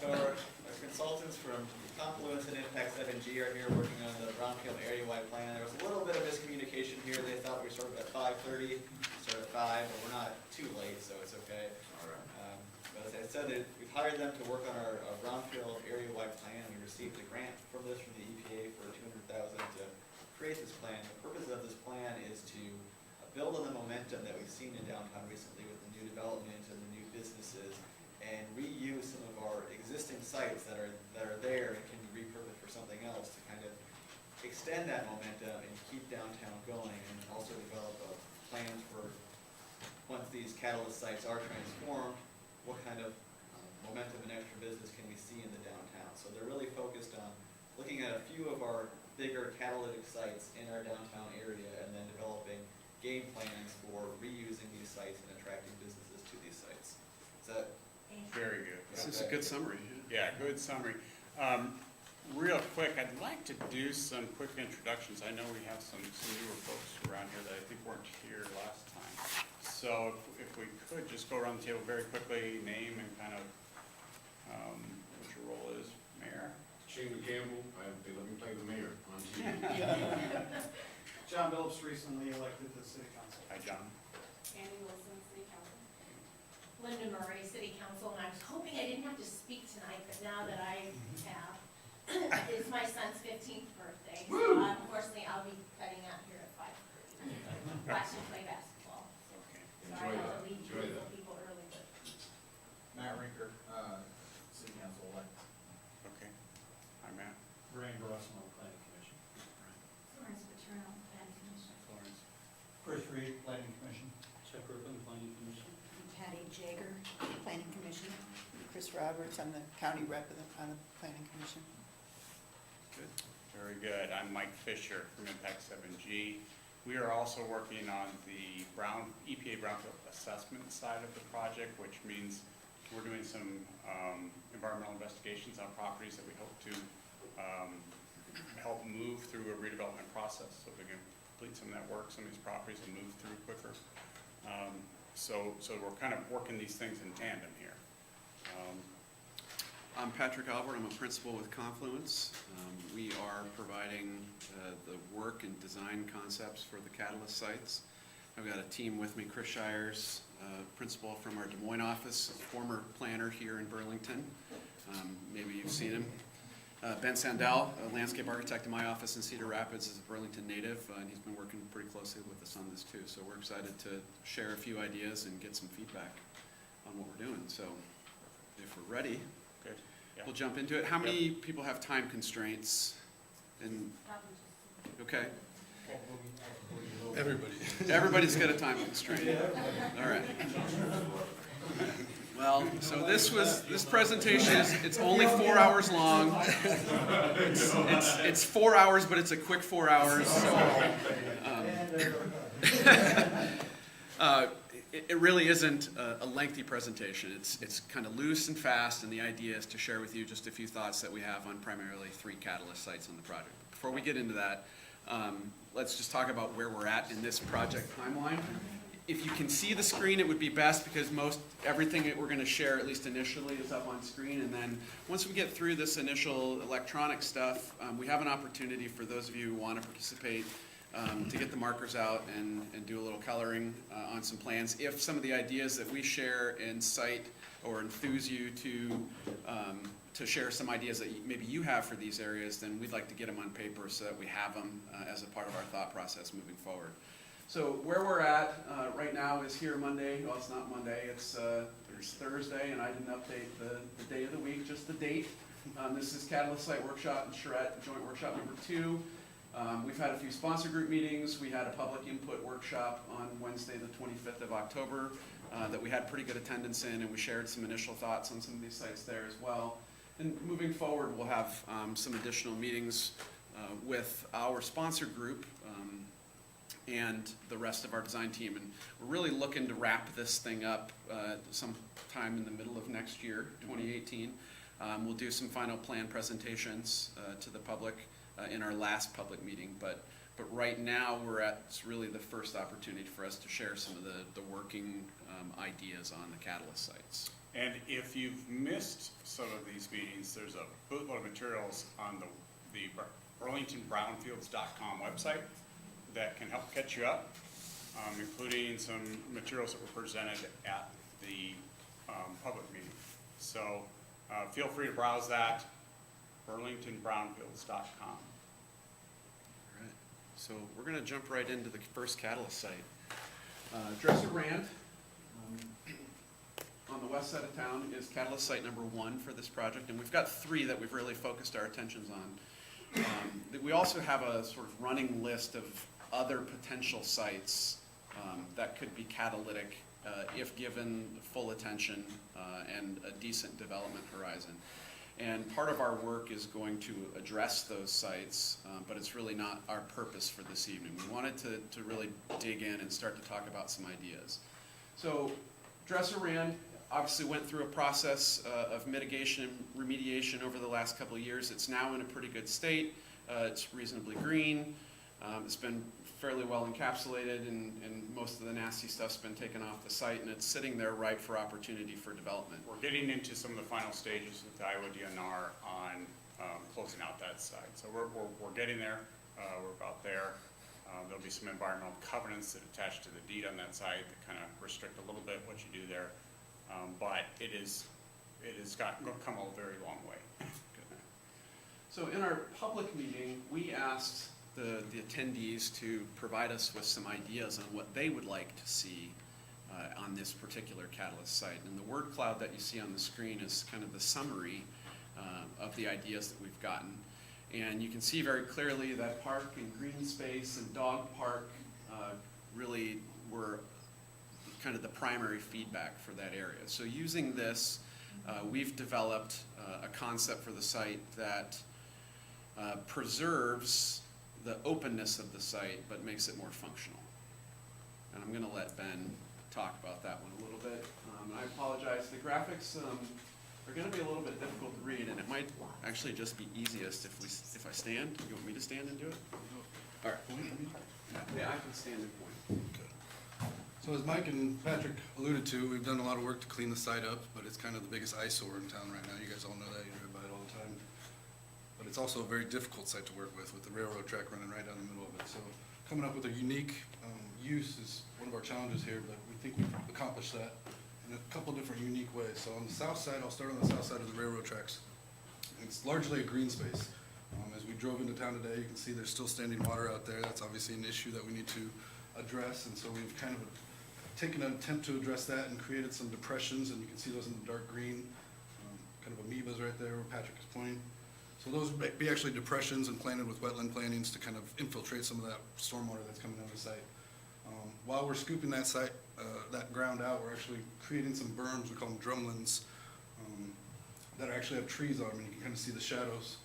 S1: So our consultants from Confluence and Impact 7G are here working on the Brownfield area-wide plan. There was a little bit of miscommunication here. They thought we started at 5:30, started at 5, but we're not too late, so it's okay. But as I said, we've hired them to work on our Brownfield area-wide plan. We received a grant from the EPA for $200,000 to create this plan. The purpose of this plan is to build on the momentum that we've seen in downtown recently with the new development and the new businesses, and reuse some of our existing sites that are there and can be repurposed for something else to kind of extend that momentum and keep downtown going, and also develop plans for once these catalyst sites are transformed, what kind of momentum and extra business can we see in the downtown. So they're really focused on looking at a few of our bigger catalytic sites in our downtown area, and then developing game plans for reusing these sites and attracting businesses to these sites. Does that
S11: Very good.
S12: This is a good summary.
S11: Yeah, good summary. Real quick, I'd like to do some quick introductions. I know we have some newer folks around here that I think weren't here last time. So if we could just go around the table very quickly, name and kind of what your role is, Mayor?
S2: Shane Campbell, they let me play the mayor on TV.
S5: John Phillips, recently elected to the city council.
S11: Hi, John.
S3: Annie Wilson, City Council.
S13: Linda Murray, City Council, and I was hoping I didn't have to speak tonight, but now that I have, it's my son's 15th birthday, so unfortunately I'll be cutting out here at 5:30. Watch him play basketball.
S11: Okay.
S13: So I have to leave
S2: Enjoy that.
S13: people early, but
S4: Matt Rinker, city council elect.
S11: Okay. Hi, Matt.
S8: Brian Grossman, Planning Commission.
S13: Florence Paterno, Planning Commission.
S11: Florence.
S6: Chris Reed, Planning Commission.
S8: Chuck Griffin, Planning Commission.
S7: Patty Jager, Planning Commission.
S10: Chris Roberts, I'm the county rep on the planning commission.
S11: Good. Very good. I'm Mike Fisher from Impact 7G. We are also working on the EPA brownfield assessment side of the project, which means we're doing some environmental investigations on properties that we hope to help move through a redevelopment process, so we can complete some of that work, some of these properties and move through quicker. So we're kind of working these things in tandem here.
S12: I'm Patrick Albert. I'm a principal with Confluence. We are providing the work and design concepts for the Catalyst sites. I've got a team with me, Chris Shires, principal from our Des Moines office, former planner here in Burlington. Maybe you've seen him. Ben Sandell, a landscape architect in my office in Cedar Rapids, is a Burlington native, and he's been working pretty closely with us on this too. So we're excited to share a few ideas and get some feedback on what we're doing. So if we're ready,
S11: Good. Yeah.
S12: we'll jump into it. How many people have time constraints? And
S13: probably just.
S12: okay,
S2: Everybody.
S12: everybody's got a time constraint. All right. Well, so this presentation it's only 4 hours long. It's 4 hours, but it's a quick 4 hours. So, it really isn't a lengthy presentation. It's kind of loose and fast, and the idea is to share with you just a few thoughts that we have on primarily 3 Catalyst sites on the project. Before we get into that, let's just talk about where we're at in this project timeline. If you can see the screen, it would be best, because everything that we're going to share, at least initially, is up on screen. And then once we get through this initial electronic stuff, we have an opportunity for those of you who want to participate to get the markers out and do a little coloring on some plans. If some of the ideas that we share incite or enthuse you to share some ideas that maybe you have for these areas, then we'd like to get them on paper so that we have them as a part of our thought process moving forward. So where we're at right now is here Monday. Well, it's not Monday, it's Thursday, and I didn't update the day of the week, just the date. This is Catalyst Site Workshop in Charette, Joint Workshop number 2. We've had a few sponsor group meetings. We had a public input workshop on Wednesday, the 25th of October, that we had pretty good attendance in, and we shared some initial thoughts on some of these sites there as well. And moving forward, we'll have some additional meetings with our sponsor group and the rest of our design team. And we're really looking to wrap this thing up sometime in the middle of next year, 2018. We'll do some final plan presentations to the public in our last public meeting, but right now it's really the first opportunity for us to share some of the working ideas on the Catalyst sites.
S11: And if you've missed some of these meetings, there's a boatload of materials on the BurlingtonBrownfields.com website that can help catch you up, including some materials that were presented at the public meeting. So feel free to browse that, BurlingtonBrownfields.com.
S12: All right, so we're going to jump right into the first Catalyst site. Dresser Rand, on the west side of town, is Catalyst site number 1 for this project, and we've got 3 that we've really focused our attentions on. We also have a sort of running list of other potential sites that could be catalytic if given full attention and a decent development horizon. And part of our work is going to address those sites, but it's really not our purpose for this evening. We wanted to really dig in and start to talk about some ideas. So Dresser Rand, obviously went through a process of mitigation and remediation over the last couple of years. It's now in a pretty good state. It's reasonably green. It's been fairly well encapsulated, and most of the nasty stuff's been taken off the site, and it's sitting there ripe for opportunity for development.
S11: We're getting into some of the final stages with the Iowa DNR on closing out that site. So we're getting there. We're about there. There'll be some environmental covenants that attach to the deed on that site that kind of restrict a little bit what you do there. But it has come a very long way.
S12: So in our public meeting, we asked the attendees to provide us with some ideas on what they would like to see on this particular Catalyst site. And the word cloud that you see on the screen is kind of the summary of the ideas that we've gotten. And you can see very clearly that park and green space and dog park really were kind of the primary feedback for that area. So using this, we've developed a concept for the site that preserves the openness of the site, but makes it more functional. And I'm gonna let Ben talk about that one a little bit. And I apologize, the graphics are gonna be a little bit difficult to read, and it might actually just be easiest if I stand. You want me to stand and do it? All right. Yeah, I can stand and point.
S14: So as Mike and Patrick alluded to, we've done a lot of work to clean the site up, but it's kind of the biggest eyesore in town right now. You guys all know that, you drive by it all the time. But it's also a very difficult site to work with the railroad track running right down the middle of it. So coming up with a unique use is one of our challenges here, but we think we've accomplished that in a couple different unique ways. So on the south side, I'll start on the south side of the railroad tracks. It's largely a green space. As we drove into town today, you can see there's still standing water out there. That's obviously an issue that we need to address, and so we've kind of taken an attempt to address that and created some depressions, and you can see those in the dark green, kind of amoebas right there where Patrick is pointing. So those would be actually depressions and planted with wetland plantings to kind of infiltrate some of that stormwater that's coming down the site. While we're scooping that site, that ground out, we're actually creating some berms, we call them drumlins, that actually have trees on them, and you can kind of see the shadows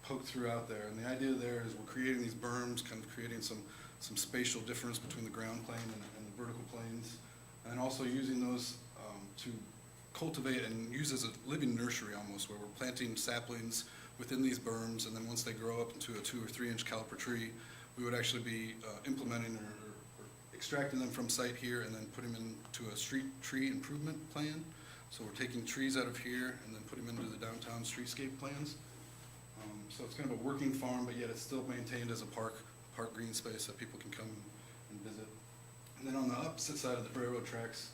S14: poke through out there. And the idea there is we're creating these berms, kind of creating some spatial difference between the ground plane and the vertical planes, and also using those to cultivate and use as a living nursery almost, where we're planting saplings within these berms, and then once they grow up into a 2 or 3 inch caliper tree, we would actually be implementing or extracting them from site here and then putting them into a street tree improvement plan. So we're taking trees out of here and then putting them into the downtown streetscape plans. So it's kind of a working farm, but yet it's still maintained as a park green space that people can come and visit. And then on the opposite side of the railroad tracks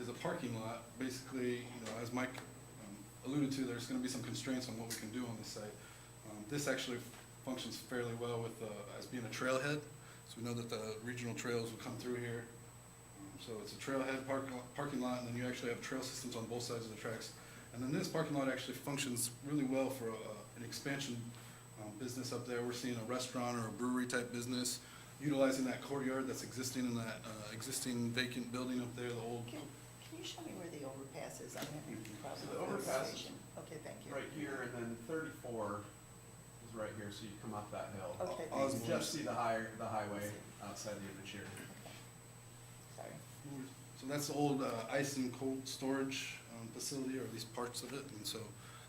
S14: is a parking lot. Basically, as Mike alluded to, there's going to be some constraints on what we can do on this site. This actually functions fairly well with as being a trailhead. So we know that the regional trails will come through here. So it's a trailhead parking lot, and then you actually have trail systems on both sides of the tracks. And then this parking lot actually functions really well for an expansion business up there. We're seeing a restaurant or a brewery type business utilizing that courtyard that's existing in that existing vacant building up there, the old.
S10: Can you show me where the overpass is? I'm having a
S12: So the
S10: problem with
S12: overpass
S10: illustration. Okay, thank you.
S12: right here, and then 34 is right here, so you come up that hill.
S10: Okay,
S12: You
S10: thank
S12: can
S10: you.
S12: just see the highway outside the image here.
S10: Sorry.
S14: So that's the old ice and cold storage facility, or at least parts of it. And so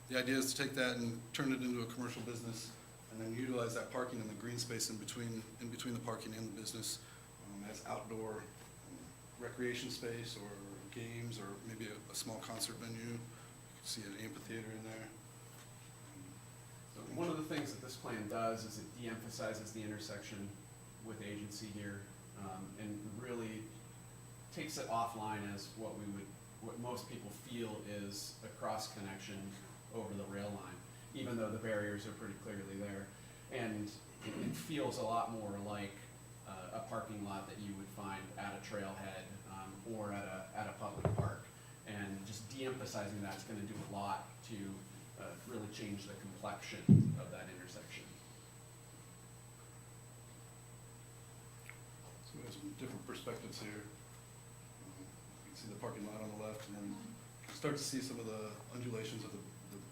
S14: the idea is to take that and turn it into a commercial business, and then utilize that parking and the green space in between the parking and the business as outdoor recreation space or games, or maybe a small concert venue. You can see an amphitheater in there.
S12: So one of the things that this plan does is it de-emphasizes the intersection with agency here, and really takes it offline as what most people feel is a cross connection over the rail line, even though the barriers are pretty clearly there. And it feels a lot more like a parking lot that you would find at a trailhead or at a public park. And just de-emphasizing that's going to do a lot to really change the complexion of that intersection.
S14: So we have some different perspectives here. You can see the parking lot on the left, and then you can start to see some of the undulations of the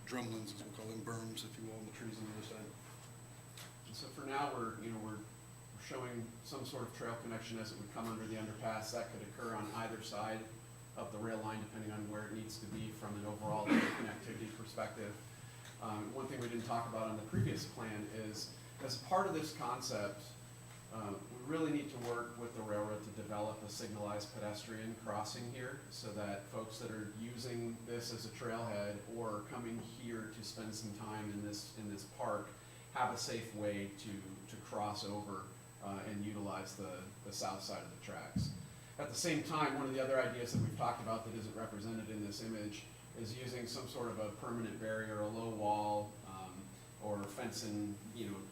S14: drumlins, as we call them, berms, if you will, and the trees on the other side.
S12: And so for now, we're showing some sort of trail connection as it would come under the underpass. That could occur on either side of the rail line, depending on where it needs to be from an overall connectivity perspective. One thing we didn't talk about on the previous plan is, as part of this concept, we really need to work with the railroad to develop a signalized pedestrian crossing here, so that folks that are using this as a trailhead or coming here to spend some time in this park have a safe way to cross over and utilize the south side of the tracks. At the same time, one of the other ideas that we've talked about that isn't represented in this image is using some sort of a permanent barrier, a low wall, or fencing,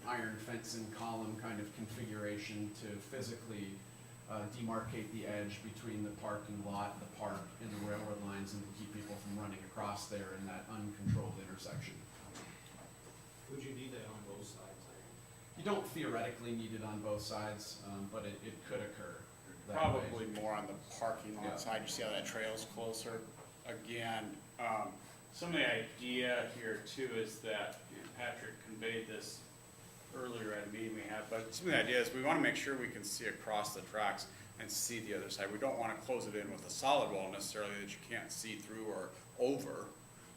S12: iron fencing column kind of configuration to physically demarcate the edge between the parking lot, the park, and the railroad lines, and to keep people from running across there in that uncontrolled intersection.
S8: Would you need that on both sides?
S12: You don't theoretically need it on both sides, but it could occur that way.
S11: Probably more on the parking
S12: Yeah.
S11: lot side, you see how that trail's closer. Again, some of the idea here too is that, Patrick conveyed this earlier at a meeting we had, but some of the idea is we wanna make sure we can see across the tracks and see the other side. We don't wanna close it in with a solid wall necessarily that you can't see through or over.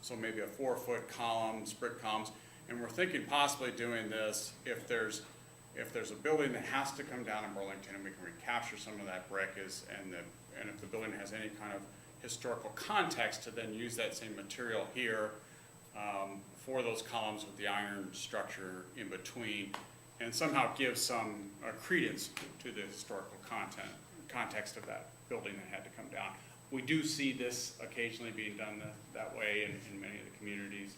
S11: So maybe a 4-foot column, sprit columns, and we're thinking possibly doing this if there's a building that has to come down in Burlington and we can recapture some of that brick and if the building has any kind of historical context, to then use that same material here for those columns with the iron structure in between, and somehow give some credence to the historical context of that building that had to come down. We do see this occasionally being done that way in many of the communities.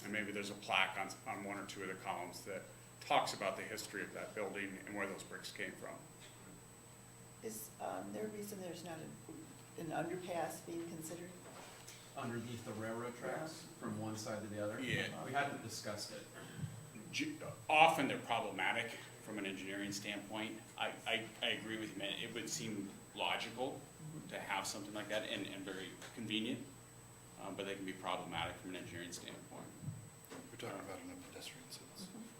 S11: And maybe there's a plaque on one or two of the columns that talks about the history of that building and where those bricks came from.
S10: Is there a reason there's not an underpass being considered?
S12: Underneath the railroad tracks from one side to the other?
S11: Yeah.
S12: We hadn't discussed it.
S11: Often they're problematic from an engineering standpoint. I agree with you, man. It would seem logical to have something like that and very convenient, but they can be problematic from an engineering standpoint.
S14: We're talking about enough pedestrians.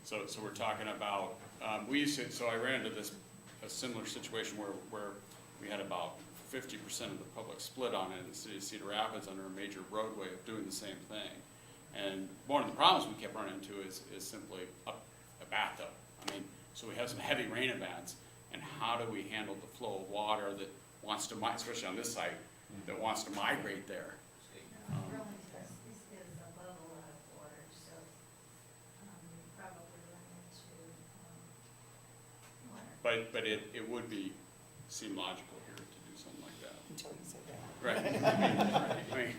S11: So we're talking about, so I ran into a similar situation where we had about 50% of the public split on it in the city of Cedar Rapids under a major roadway of doing the same thing. And one of the problems we kept running into is simply a bathtub. I mean, so we have some heavy rain events, and how do we handle the flow of water that wants to, especially on this site, that wants to migrate there?
S13: This is a level of water, so, probably run into, water.
S11: But it would seem logical here to do something like that.
S10: Until you say that.
S11: Right. I mean,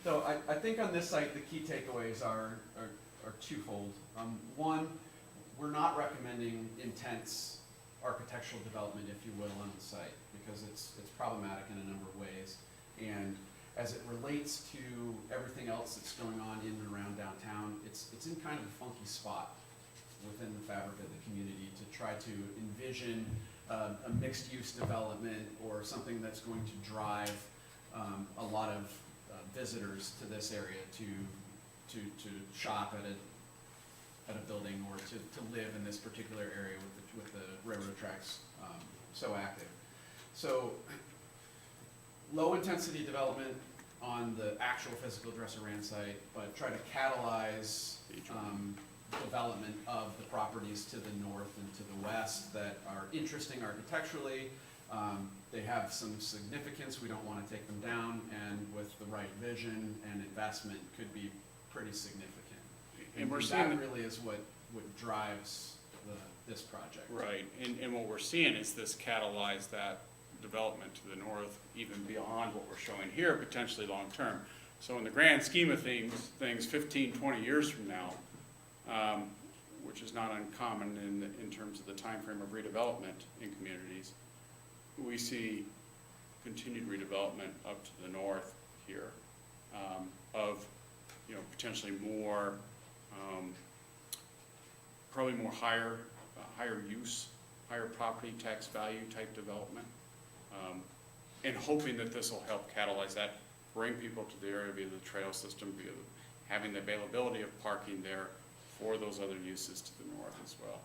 S12: So I think on this site, the key takeaways are twofold. One, we're not recommending intense architectural development, if you will, on the site, because it's problematic in a number of ways. And as it relates to everything else that's going on in and around downtown, it's in kind of a funky spot within the fabric of the community to try to envision a mixed-use development or something that's going to drive a lot of visitors to this area to shop at a building or to live in this particular area with the railroad tracks so active. So low-intensity development on the actual physical Dresser-Rand site, but try to catalyze development of the properties to the north and to the west that are interesting architecturally. They have some significance, we don't want to take them down, and with the right vision and investment could be pretty significant.
S11: And we're
S12: that
S11: seeing
S12: really is what drives this project.
S11: right, and what we're seeing is this catalyze that development to the north, even beyond what we're showing here, potentially long-term. So in the grand scheme of things 15, 20 years from now, which is not uncommon in terms of the time frame of redevelopment in communities, we see continued redevelopment up to the north here of, potentially more, probably more higher use, higher property tax value type development, and hoping that this will help catalyze that, bring people to the area via the trail system, via having the availability of parking there for those other uses to the north as well.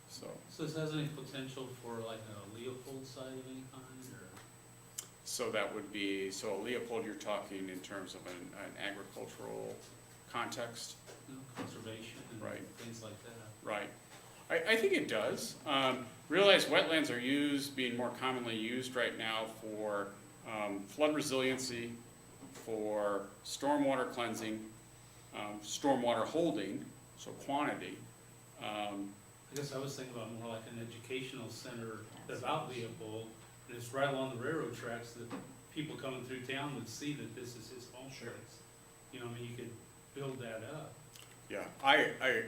S11: So
S15: this has any potential for like a Leopold site of any kind, or?
S11: So that would be, so Leopold, you're talking in terms of an agricultural context?
S8: Conservation and
S11: Right.
S8: things like that.
S11: Right. I think it does. Realize wetlands are being more commonly used right now for flood resiliency, for stormwater cleansing, stormwater holding, so quantity.
S8: I guess I was thinking about more like an educational center about Leopold, and it's right along the railroad tracks that people coming through town would see that this is his home place. You know, I mean, you could build that up.
S11: Yeah,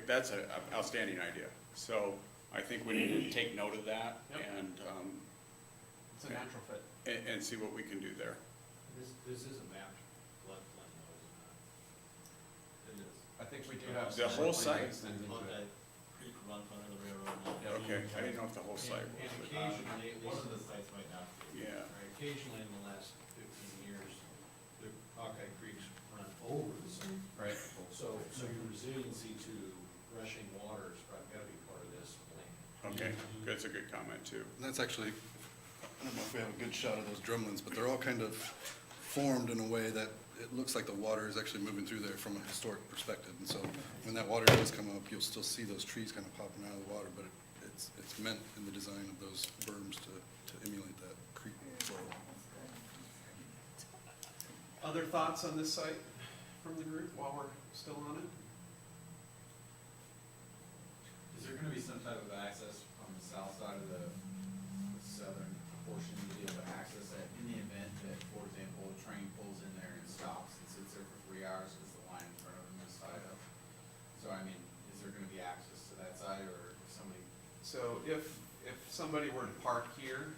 S11: that's an outstanding idea. So I think we need to take note of that
S8: Yep.
S11: and,
S8: It's a natural fit.
S11: and see what we can do there.
S8: This is a mapped floodplain though, is it not? It is.
S2: I think we do have.
S11: The whole site?
S8: Creek runs under the railroad.
S11: Okay, I didn't know if the whole site
S8: And
S11: was.
S8: occasionally, one of the sites might not be.
S11: Yeah.
S8: Occasionally in the last 15 years, the Hawkeye Creek's run over the site.
S2: Right.
S8: So your resiliency to rushing water is probably gotta be part of this plan.
S11: Okay, that's a good comment too.
S14: And that's actually, I don't know if we have a good shot of those drumlins, but they're all kind of formed in a way that it looks like the water is actually moving through there from a historic perspective. And so when that water does come up, you'll still see those trees kind of popping out of the water, but it's meant in the design of those berms to emulate that creek flow.
S2: Other thoughts on this site from the group while we're still on it?
S4: Is there gonna be some type of access on the south side of the southern portion to be able to access that in the event that, for example, a train pulls in there and stops and sits there for 3 hours because the line in front of them is tied up? So I mean, is there gonna be access to that side, or if somebody?
S2: So if somebody were to park here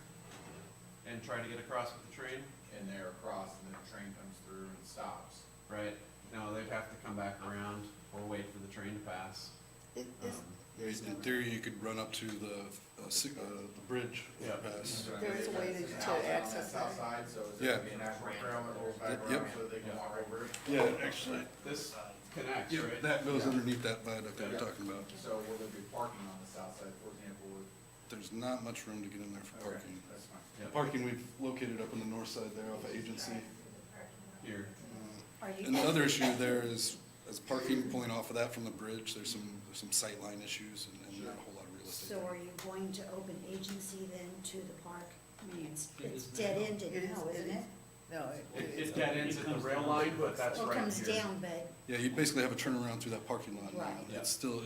S2: and try to get across with the train,
S4: And they're across, and then the train comes through and stops.
S2: right, no, they'd have to come back around or wait for the train to pass.
S10: Is,
S14: In theory, you could run up to the bridge
S2: Yeah.
S14: pass.
S4: So, I mean,
S10: There is a way
S4: that's
S10: to
S4: an outside on
S10: access
S4: that south
S10: that.
S4: side, so is
S14: Yeah.
S4: there gonna be an actual trail that rolls back
S14: Yep.
S4: around so they can walk over it?
S14: Yeah, actually,
S2: This connects,
S14: yeah,
S2: right?
S14: that goes underneath that viaduct that we're talking about.
S4: So will there be parking on the south side, for example, with?
S14: There's not much room to get in there for
S4: Okay,
S14: parking.
S4: that's fine.
S14: The parking we've located up on the north side there off of Agency.
S2: Here.
S7: Are you?
S14: And the other issue there is parking pulling off of that from the bridge, there's some sightline issues and not a whole lot of real estate.
S7: So are you going to open agency then to the park? I mean, it's
S8: It is
S7: dead
S8: now.
S7: ended
S10: It is-
S7: now,
S10: it
S7: isn't
S10: is.
S7: it?
S10: No,
S2: It dead ends at the rail line, but that's
S7: Well, it
S2: right
S7: comes
S2: here.
S7: down, but,
S14: Yeah, you basically have a turnaround through that parking lot now.
S7: Right.
S14: It's still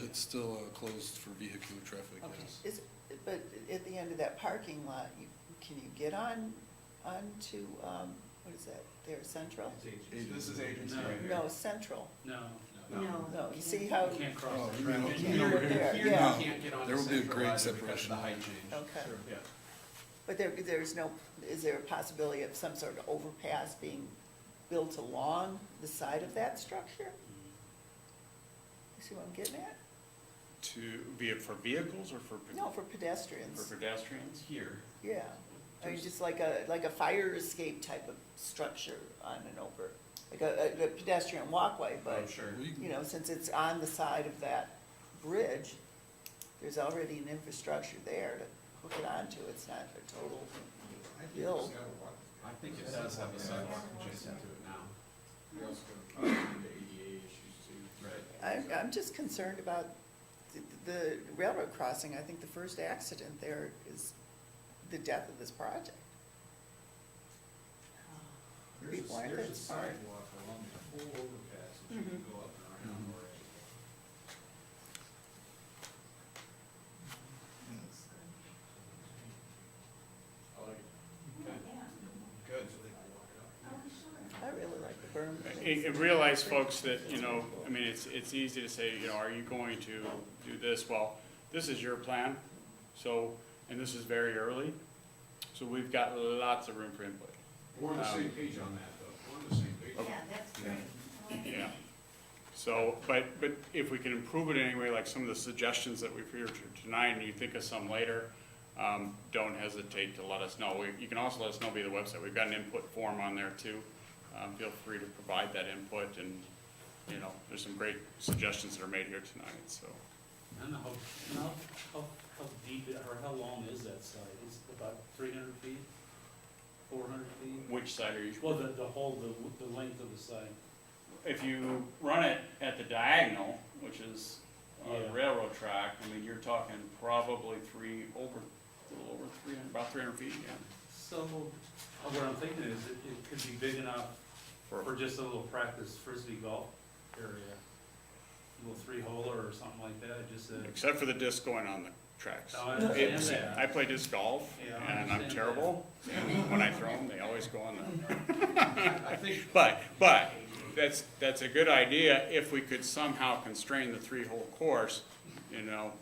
S14: closed for vehicular traffic,
S7: Okay.
S14: yes.
S10: is, but at the end of that parking lot, can you get onto, what is that, there, Central?
S2: This is agency
S8: No.
S2: right here.
S10: No, Central.
S8: No.
S7: no.
S10: No, you see how,
S8: You can't
S14: Oh,
S8: cross the
S14: you mean
S8: traffic.
S14: over
S10: Here,
S14: here?
S10: there,
S2: Here, you
S10: yeah.
S2: can't get on
S14: There
S2: the
S14: will be a
S2: central
S14: grade
S2: line because of
S14: separation
S2: the height
S14: there.
S2: change.
S10: okay.
S2: Yeah.
S10: But there's no, is there a possibility of some sort of overpass being built along the side of that structure? You see what I'm getting at?
S11: For vehicles or for?
S10: No, for pedestrians,
S11: For pedestrians?
S2: Here.
S10: yeah. I mean, just like a fire escape type of structure on an over, like a pedestrian walkway,
S2: Oh,
S10: but,
S2: sure.
S14: Well, you can-
S10: you know, since it's on the side of that bridge, there's already an infrastructure there to hook it onto, it's not a total build.
S2: I think it does have a sidewalk adjacent to it now.
S4: We also could run into ADA issues too.
S2: Right.
S10: I'm just concerned about the railroad crossing. I think the first accident there is the death of this project. People aren't
S8: There's
S10: that
S8: a
S10: smart.
S8: sidewalk along the whole overpass that you can go up and around already.
S2: I like it. Good.
S10: I really like the berm.
S11: And realize, folks, that, I mean, it's easy to say, are you going to do this? Well, this is your plan, so, and this is very early, so we've got lots of room for input.
S2: We're on the same page on that, though. We're on the same page.
S7: Yeah, that's great.
S11: Yeah. So, but if we can improve it anyway, like some of the suggestions that we've heard tonight, and you think of some later, don't hesitate to let us know. You can also let us know via the website. We've got an input form on there too. Feel free to provide that input, and, there's some great suggestions that are made here tonight, so.
S8: I don't know how deep or how long is that site? It's about 300 feet?
S9: 400 feet?
S11: Which side are you?
S9: Well, the whole, the length of the site.
S11: If you run it at the diagonal, which is on the
S9: Yeah.
S11: railroad track, I mean, you're talking probably a little over 300, about 300 feet, yeah.
S9: So, what I'm thinking is it could be big enough for just a little practice frisbee golf area. A little 3-holer or something like that, just a.
S11: Except for the disc going on the tracks.
S9: Oh, I understand
S11: It's-
S9: that.
S11: I play disc golf,
S9: Yeah, I
S11: and I'm
S9: understand
S11: terrible, and when I throw them, they always go on the.
S2: I think,
S11: But that's a good idea if we could somehow constrain the 3-hole course, you know.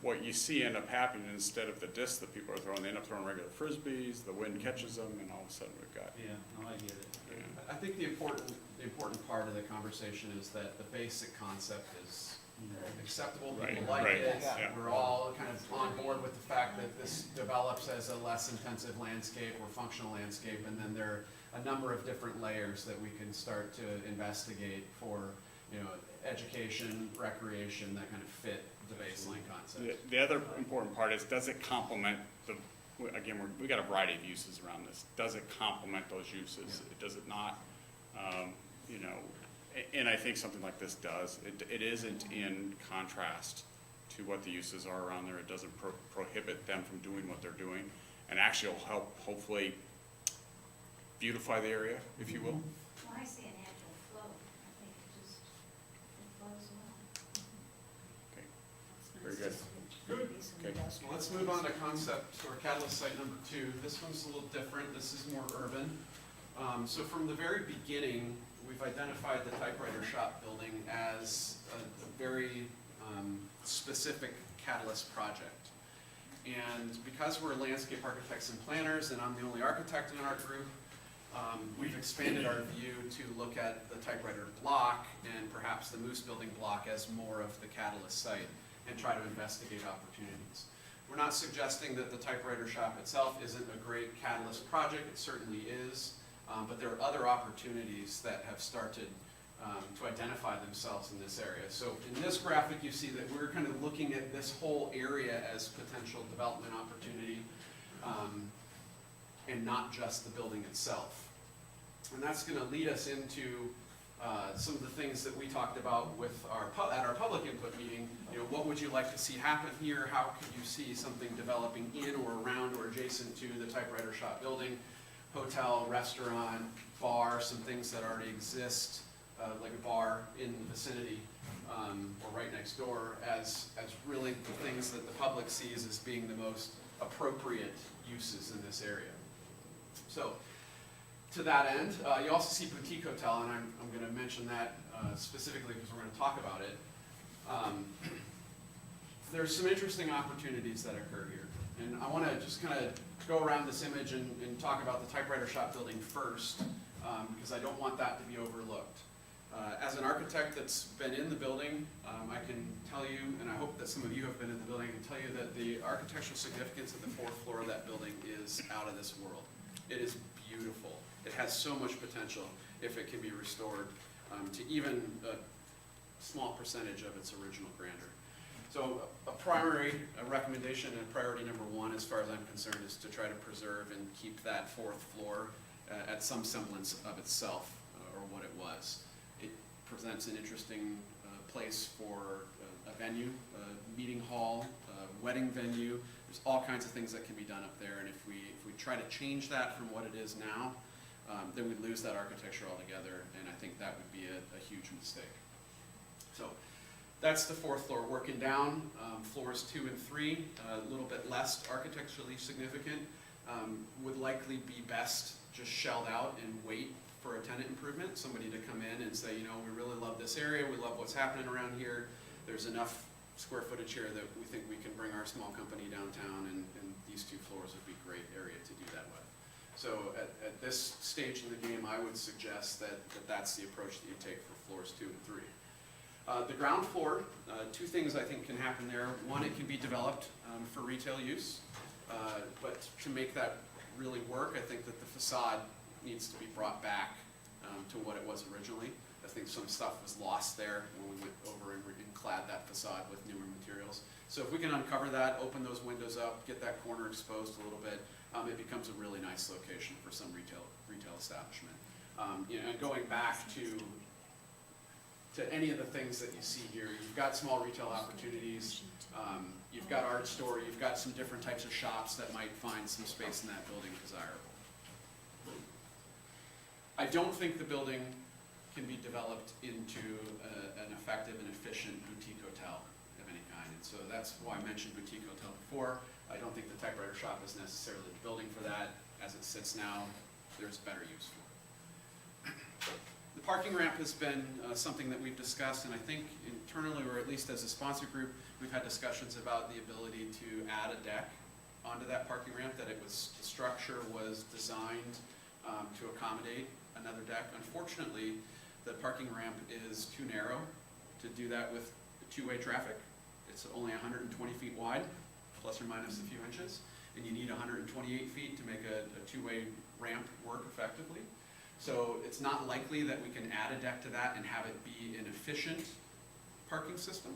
S11: What you see end up happening, instead of the disc that people are throwing, they end up throwing regular frisbees, the wind catches them, and all of a sudden we've got,
S9: Yeah, no, I get it.
S11: you know.
S8: I think the important part of the conversation is that the basic concept is acceptable, people
S11: Right,
S8: like
S11: right,
S8: it.
S11: yeah.
S8: We're all kind of on board with the fact that this develops as a less intensive landscape or functional landscape, and then there are a number of different layers that we can start to investigate for, you know, education, recreation, that kind of fit the baseline concept.
S11: The other important part is, does it complement again, we got a variety of uses around this. Does it complement those uses? Does it not? You know, and I think something like this does. It isn't in contrast to what the uses are around there. It doesn't prohibit them from doing what they're doing, and actually will help hopefully beautify the area, if you will.
S7: Well, I see a natural flow. I think it flows well.
S11: Okay, very good. Okay.
S8: Well, let's move on to concept, or catalyst site number 2. This one's a little different. This is more urban. So from the very beginning, we've identified the typewriter shop building as a very specific catalyst project. And because we're landscape architects and planners, and I'm the only architect in our group, we've expanded our view to look at the typewriter block and perhaps the Moose Building block as more of the catalyst site, and try to investigate opportunities. We're not suggesting that the typewriter shop itself isn't a great catalyst project, it certainly is, but there are other opportunities that have started to identify themselves in this area. So in this graphic, you see that we're kind of looking at this whole area as potential development opportunity, and not just the building itself. And that's going to lead us into some of the things that we talked about with at our public input meeting. You know, what would you like to see happen here? How could you see something developing in or around or adjacent to the typewriter shop building? Hotel, restaurant, bar, some things that already exist, like a bar in the vicinity or right next door, as really the things that the public sees as being the most appropriate uses in this area. So, to that end, you also see boutique hotel, and I'm going to mention that specifically because we're going to talk about it. There's some interesting opportunities that occur here, and I want to just kind of go around this image and talk about the typewriter shop building first, because I don't want that to be overlooked. As an architect that's been in the building, I can tell you, and I hope that some of you have been in the building, I can tell you that the architectural significance of the 4th floor of that building is out of this world. It is beautiful. It has so much potential if it can be restored to even a small percentage of its original grandeur. So a primary recommendation and priority number 1, as far as I'm concerned, is to try to preserve and keep that 4th floor at some semblance of itself, or what it was. It presents an interesting place for a venue, a meeting hall, a wedding venue. There's all kinds of things that can be done up there, and if we try to change that from what it is now, then we lose that architecture altogether, and I think that would be a huge mistake. So that's the 4th floor. Working down, floors 2 and 3, a little bit less architecturally significant, would likely be best just shelled out and wait for a tenant improvement, somebody to come in and say, you know, we really love this area, we love what's happening around here, there's enough square footage here that we think we can bring our small company downtown, and these 2 floors would be a great area to do that with. So at this stage in the game, I would suggest that that's the approach that you take for floors 2 and 3. The ground floor, 2 things I think can happen there. One, it can be developed for retail use, but to make that really work, I think that the facade needs to be brought back to what it was originally.
S12: I think some stuff was lost there when we went over and clad that facade with newer materials. So if we can uncover that, open those windows up, get that corner exposed a little bit, it becomes a really nice location for some retail establishment. You know, and going back to any of the things that you see here, you've got small retail opportunities, you've got art store, you've got some different types of shops that might find some space in that building desirable. I don't think the building can be developed into an effective and efficient boutique hotel of any kind. And so that's why I mentioned boutique hotel before. I don't think the typewriter shop is necessarily the building for that. As it sits now, there's better use for it. The parking ramp has been something that we've discussed, and I think internally, or at least as a sponsor group, we've had discussions about the ability to add a deck onto that parking ramp, that the structure was designed to accommodate another deck. Unfortunately, the parking ramp is too narrow to do that with two-way traffic. It's only 120 feet wide, plus or minus a few inches, and you need 128 feet to make a two-way ramp work effectively. So it's not likely that we can add a deck to that and have it be an efficient parking system.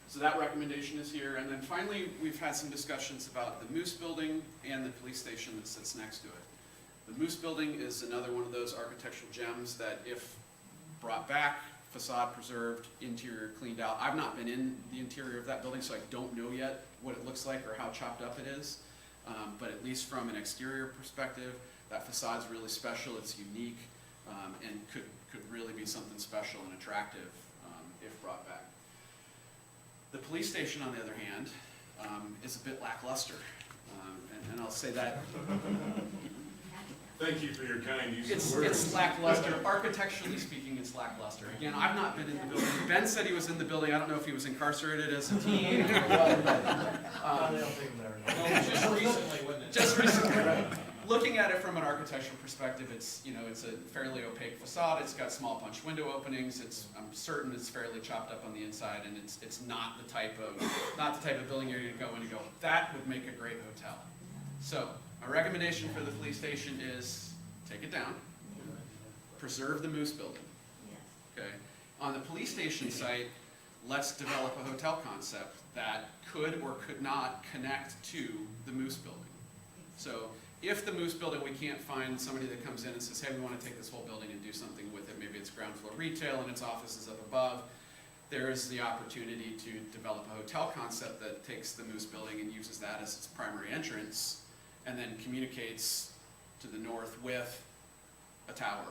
S12: So that recommendation is here. And then finally, we've had some discussions about the Moose Building and the police station that sits next to it. The Moose Building is another one of those architectural gems that, if brought back, facade preserved, interior cleaned out. I've not been in the interior of that building, so I don't know yet what it looks like or how chopped up it is. But at least from an exterior perspective, that facade's really special, it's unique, and could really be something special and attractive if brought back. The police station, on the other hand, is a bit lackluster, and I'll say that.
S2: Thank you for your kind use of words.
S12: It's lackluster. Architecturally speaking, it's lackluster. Again, I've not been in the building. Ben said he was in the building. I don't know if he was incarcerated as a teen or what, but,
S8: Just recently, wasn't it?
S12: just recently, right? Looking at it from an architectural perspective, it's a fairly opaque facade. It's got small punch window openings. I'm certain it's fairly chopped up on the inside, and it's not the type of building you're going to go in and go, that would make a great hotel. So my recommendation for the police station is take it down, preserve the Moose Building. Okay. On the police station site, let's develop a hotel concept that could or could not connect to the Moose Building. So if the Moose Building, we can't find somebody that comes in and says, hey, we want to take this whole building and do something with it. Maybe it's ground floor retail and its offices up above. There is the opportunity to develop a hotel concept that takes the Moose Building and uses that as its primary entrance, and then communicates to the north with a tower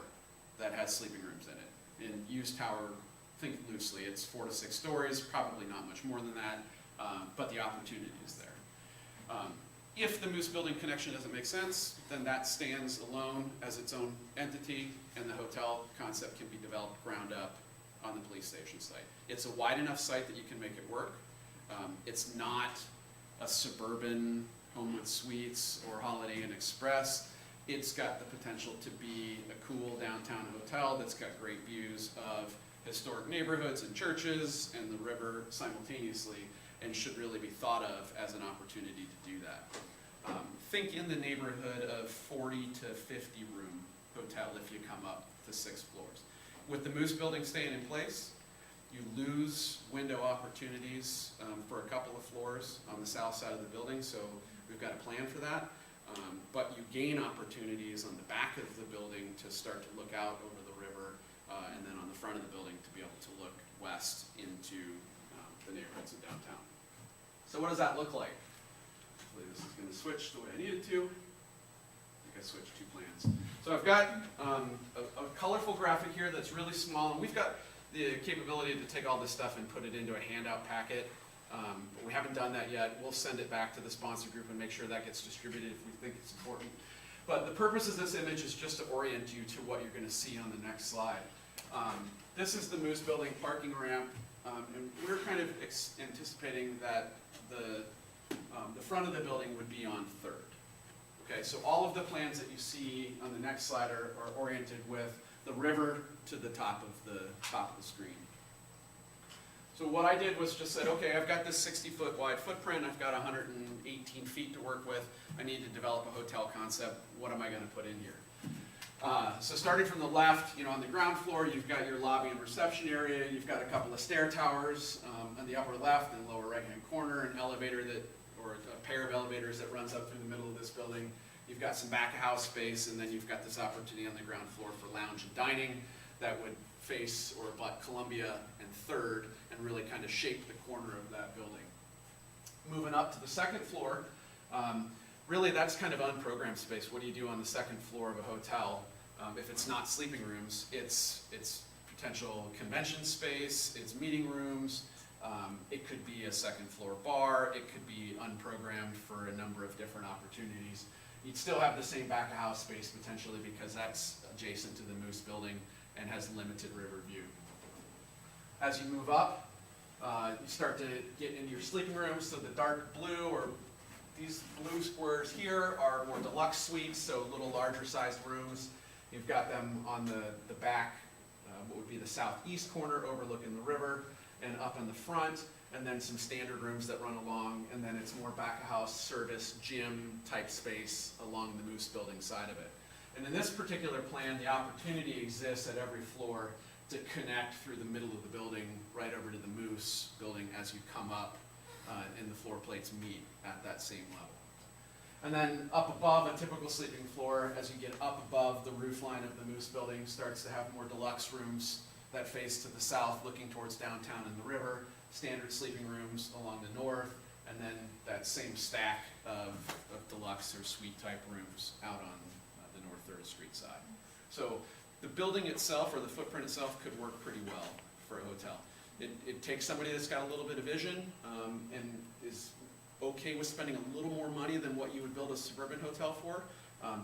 S12: that has sleeping rooms in it. And use tower, think loosely, it's 4 to 6 stories, probably not much more than that, but the opportunity is there. If the Moose Building connection doesn't make sense, then that stands alone as its own entity, and the hotel concept can be developed ground up on the police station site. It's a wide enough site that you can make it work. It's not a suburban Homewood Suites or Holiday Inn Express. It's got the potential to be a cool downtown hotel that's got great views of historic neighborhoods and churches and the river simultaneously, and should really be thought of as an opportunity to do that. Think in the neighborhood of 40 to 50 room hotel if you come up to 6 floors. With the Moose Building staying in place, you lose window opportunities for a couple of floors on the south side of the building, so we've got a plan for that. But you gain opportunities on the back of the building to start to look out over the river, and then on the front of the building to be able to look west into the neighborhoods in downtown. So what does that look like? Hopefully this is going to switch the way I need it to. I think I switched 2 plans. So I've got a colorful graphic here that's really small, and we've got the capability to take all this stuff and put it into a handout packet. But we haven't done that yet. We'll send it back to the sponsor group and make sure that gets distributed if we think it's important. But the purpose of this image is just to orient you to what you're going to see on the next slide. This is the Moose Building parking ramp, and we're kind of anticipating that the front of the building would be on 3rd. Okay, so all of the plans that you see on the next slide are oriented with the river to the top of the screen. So what I did was just said, okay, I've got this 60-foot wide footprint, I've got 118 feet to work with, I need to develop a hotel concept, what am I going to put in here? So starting from the left, on the ground floor, you've got your lobby and reception area. You've got a couple of stair towers on the upper left and lower right-hand corner, an elevator or a pair of elevators that runs up through the middle of this building. You've got some back-of-house space, and then you've got this opportunity on the ground floor for lounge and dining that would face or abut Columbia and Third and really kind of shape the corner of that building. Moving up to the second floor, really that's kind of unprogrammed space. What do you do on the second floor of a hotel? If it's not sleeping rooms, it's potential convention space, it's meeting rooms, it could be a second floor bar, it could be unprogrammed for a number of different opportunities. You'd still have the same back of house space potentially because that's adjacent to the Moose building and has limited river view. As you move up, you start to get into your sleeping rooms, so the dark blue or these blue squares here are more deluxe suites, so a little larger sized rooms. You've got them on the back, what would be the southeast corner overlooking the river, and up in the front, and then some standard rooms that run along, and then it's more back of house service, gym type space along the Moose building side of it. And in this particular plan, the opportunity exists at every floor to connect through the middle of the building right over to the Moose building as you come up and the floor plates meet at that same level. And then up above a typical sleeping floor, as you get up above the roof line of the Moose building, starts to have more deluxe rooms that face to the south looking towards downtown and the river, standard sleeping rooms along the north, and then that same stack of deluxe or suite type rooms out on the North 3rd Street side. So the building itself or the footprint itself could work pretty well for a hotel. It takes somebody that's got a little bit of vision and is okay with spending a little more money than what you would build a suburban hotel for,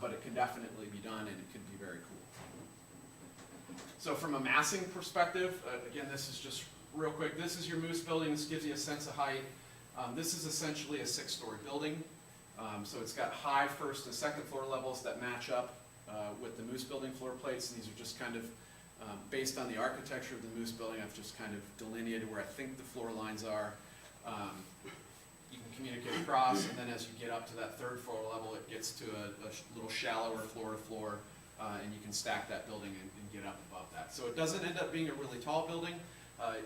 S12: but it can definitely be done and it can be very cool. So from a massing perspective, again, this is just real quick. This is your Moose building. This gives you a sense of height. This is essentially a 6-story building. So it's got high first and second floor levels that match up with the Moose building floor plates. And these are just kind of based on the architecture of the Moose building. I've just kind of delineated where I think the floor lines are. You can communicate across, and then as you get up to that 3rd floor level, it gets to a little shallower floor to floor, and you can stack that building and get up above that. So it doesn't end up being a really tall building.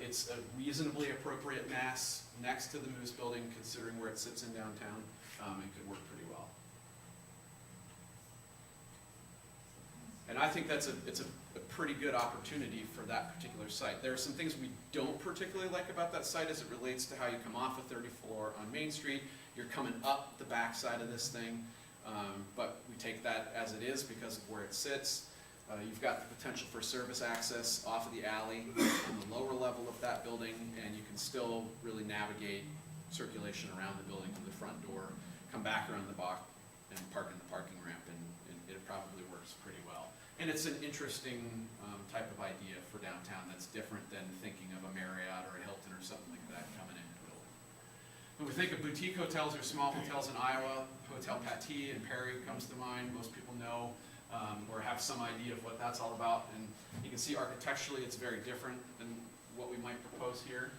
S12: It's a reasonably appropriate mass next to the Moose building, considering where it sits in downtown, and could work pretty well. And I think it's a pretty good opportunity for that particular site. There are some things we don't particularly like about that site as it relates to how you come off of 34 on Main Street. You're coming up the back side of this thing, but we take that as it is because of where it sits. You've got the potential for service access off of the alley on the lower level of that building, and you can still really navigate circulation around the building to the front door, come back around the block, and park in the parking ramp, and it probably works pretty well. And it's an interesting type of idea for downtown that's different than thinking of a Marriott or a Hilton or something like that coming into the building. When we think of boutique hotels or small hotels in Iowa, Hotel Pattee in Perry comes to mind. Most people know or have some idea of what that's all about. And you can see architecturally it's very different than what we might propose here.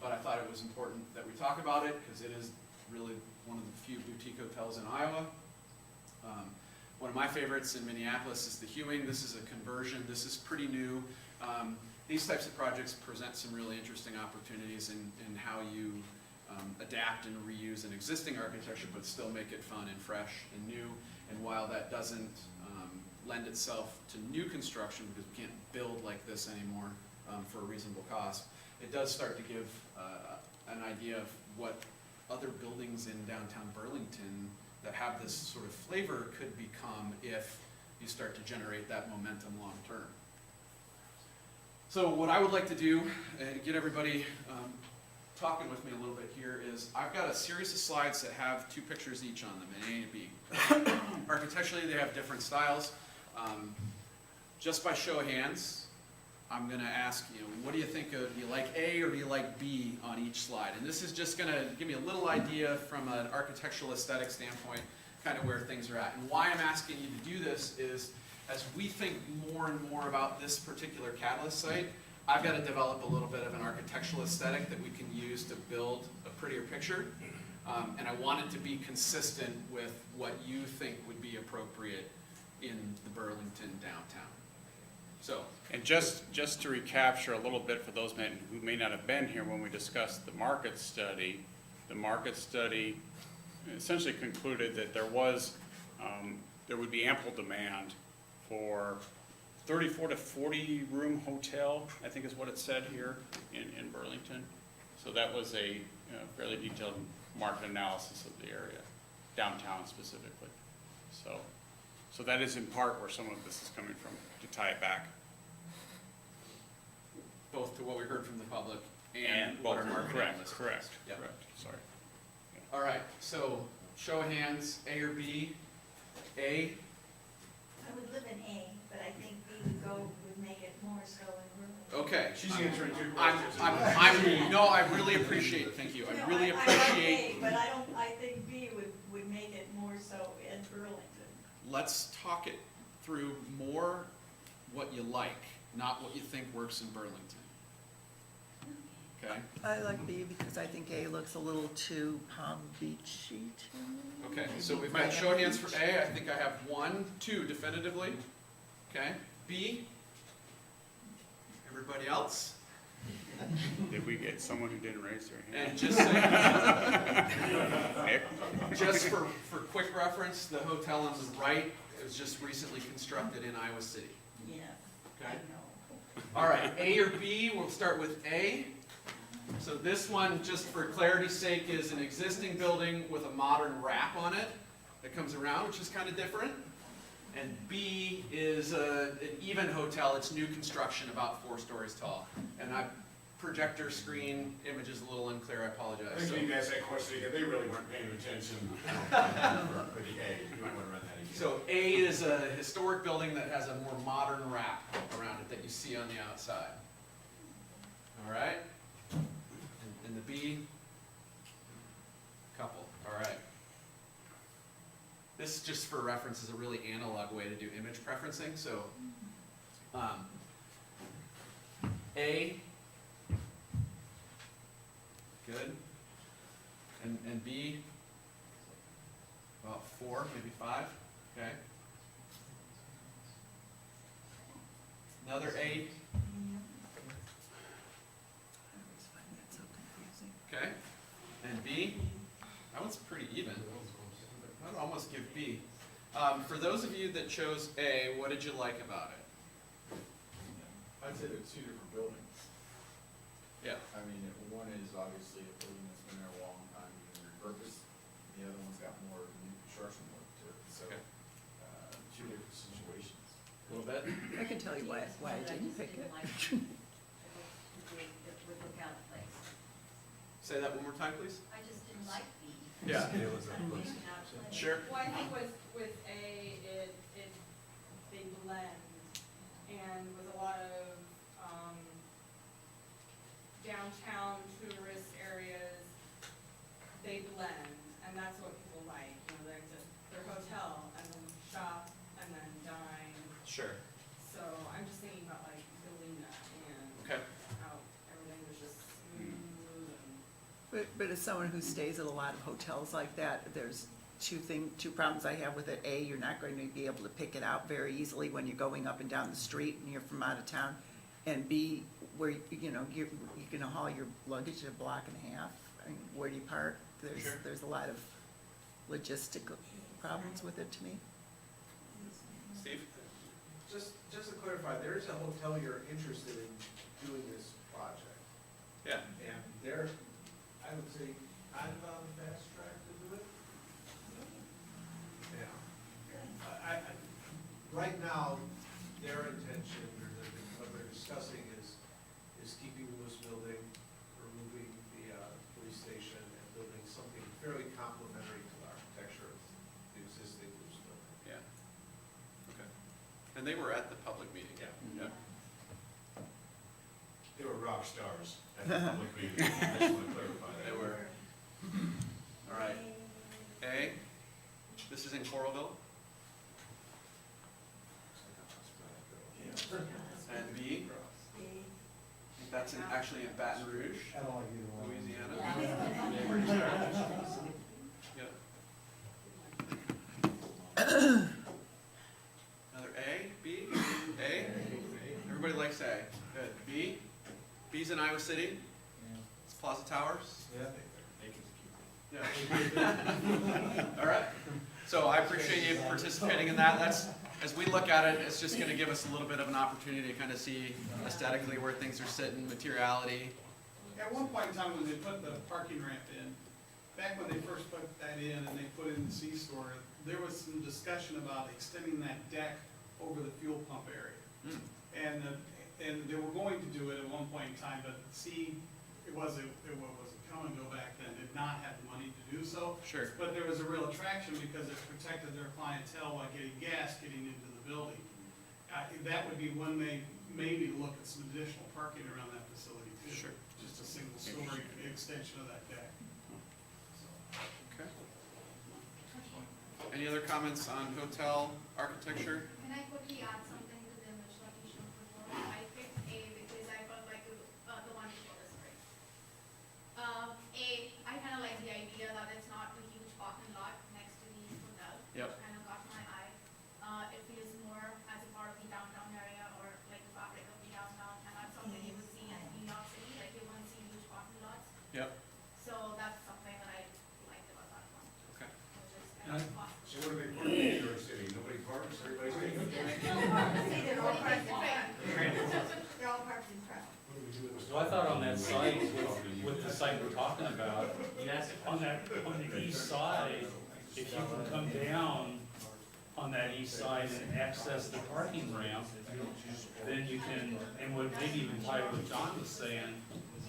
S12: But I thought it was important that we talk about it because it is really one of the few boutique hotels in Iowa. One of my favorites in Minneapolis is the Hewing. This is a conversion. This is pretty new. These types of projects present some really interesting opportunities in how you adapt and reuse an existing architecture but still make it fun and fresh and new. And while that doesn't lend itself to new construction because we can't build like this anymore for a reasonable cost, it does start to give an idea of what other buildings in downtown Burlington that have this sort of flavor could become if you start to generate that momentum long term. So what I would like to do, get everybody talking with me a little bit here, is I've got a series of slides that have 2 pictures each on them, an A and B. Architecturally, they have different styles. Just by show of hands, I'm going to ask you, what do you think of, do you like A or do you like B on each slide? And this is just going to give me a little idea from an architectural aesthetic standpoint, kind of where things are at. And why I'm asking you to do this is, as we think more and more about this particular Catalyst site, I've got to develop a little bit of an architectural aesthetic that we can use to build a prettier picture. And I want it to be consistent with what you think would be appropriate in the Burlington downtown. So,
S11: And just to recapture a little bit for those men who may not have been here when we discussed the market study essentially concluded that there would be ample demand for 34 to 40 room hotel, I think is what it said here in Burlington. So that was a fairly detailed market analysis of the area, downtown specifically. So that is in part where some of this is coming from, to tie it back.
S12: both to what we heard from the public and what our market analysts.
S11: Correct,
S12: Yep.
S11: sorry.
S12: All right, so show of hands, A or B? A,
S7: I would live in A, but I think B would make it more so in rural.
S12: okay.
S2: She's answering two questions.
S12: No, I really appreciate, thank you, I really appreciate.
S7: But I think B would make it more so in Burlington.
S12: Let's talk it through more what you like, not what you think works in Burlington. Okay?
S10: I like B because I think A looks a little too Palm Beachy to me.
S12: Okay, so we've got show of hands for A, I think I have 1, 2 definitively. Okay, B? Everybody else?
S11: Did we get someone who didn't raise their hand?
S12: And just just for quick reference, the hotel on the right was just recently constructed in Iowa City.
S7: Yes, I
S12: Okay?
S7: know.
S12: All right, A or B, we'll start with A. So this one, just for clarity's sake, is an existing building with a modern wrap on it that comes around, which is kind of different. And B is an even hotel, it's new construction, about 4 stories tall. And my projector screen image is a little unclear, I apologize.
S2: I think
S12: So-
S2: you need to ask that question again, they really weren't paying attention. For the A, you might want to run that again.
S12: So A is a historic building that has a more modern wrap around it that you see on the outside. All right? And the B, couple, all right. This, just for reference, is a really analog way to do image preferencing, so A, good, and B, about 4, maybe 5, okay. Another A,
S10: I always find that so confusing.
S12: okay, and B, that one's pretty even. I'd almost give B. For those of you that chose A, what did you like about it?
S4: I'd say there's 2 different buildings.
S12: Yeah.
S4: I mean, one is obviously a building that's been there a long time, being repurposed. The other one's got more new construction work to it, so,
S12: Okay.
S4: 2 different situations.
S12: A little bit?
S10: I can tell you why I didn't pick it.
S7: Would look out of place.
S12: Say that one more time, please.
S7: I just didn't like B.
S12: Yeah. Sure.
S3: Well, I think with A, they blend, and with a lot of, downtown tourist areas, they blend, and that's what people like, you know, their hotel, and then shop, and then dine,
S12: Sure.
S3: so I'm just thinking about like building that and
S12: Okay.
S3: how everything was just smooth and.
S10: But as someone who stays at a lot of hotels like that, there's two problems I have with it. A, you're not going to be able to pick it out very easily when you're going up and down the street and you're from out of town. And B, where, you know, you can haul your luggage a block and a half. I mean, where do you park?
S12: Sure.
S10: There's a lot of logistical problems with it to me.
S12: Steve?
S15: Just to clarify, there is a hotel you're interested in doing this project,
S12: Yeah.
S15: and they're, I would say, kind of on the fast track to do it. Yeah. Right now, their intention, or what they're discussing is keeping the Moose Building, removing the police station, and building something fairly complementary to the architecture of the existing Moose Building.
S12: Yeah. Okay. And they were at the public meeting?
S15: Yeah.
S12: Yeah.
S2: They were rock stars at the public meeting, I just want to clarify that.
S12: They were. All right. A, this is in Coralville? And B, I think that's actually in Baton Rouge,
S6: I don't like either one.
S12: Louisiana. Yeah. opportunities in Iowa City. It's Plaza Towers.
S15: Yeah.
S12: Yeah. All right. So I appreciate you participating in that. As we look at it, it's just gonna give us a little bit of an opportunity to kind of see aesthetically where things are sitting, materiality.
S5: At one point in time, when they put the parking ramp in, back when they first put that in and they put in the C-store, there was some discussion about extending that deck over the fuel pump area. And they were going to do it at one point in time, but it wasn't come and go back then, did not have the money to do so.
S12: Sure.
S5: But there was a real attraction because it protected their clientele while getting gas getting into the building. That would be one maybe to look at some additional parking around that facility too.
S12: Sure.
S5: Just a single story extension of that deck.
S12: Okay. Any other comments on hotel architecture?
S16: Can I quickly add something to the image that you showed before? I picked A because I felt like the one before was great. I kind of like the idea that it's not a huge parking lot next to the hotel.
S12: Yep.
S16: Which kind of got my eye. It feels more as a part of the downtown area or like the fabric of the downtown, and that's something you would see in New York City, like you wouldn't see huge parking lots.
S12: Yep.
S16: So that's something that I liked about that one.
S12: Okay.
S16: Which is kind of awesome.
S2: So what do they park in New York City? Nobody parks, everybody's taking.
S16: They're all parked in front.
S9: So I thought on that site, with the site we're talking about, on the east side, if you can come down on that east side and access the parking ramp, then you can, and what maybe even tie what John was saying,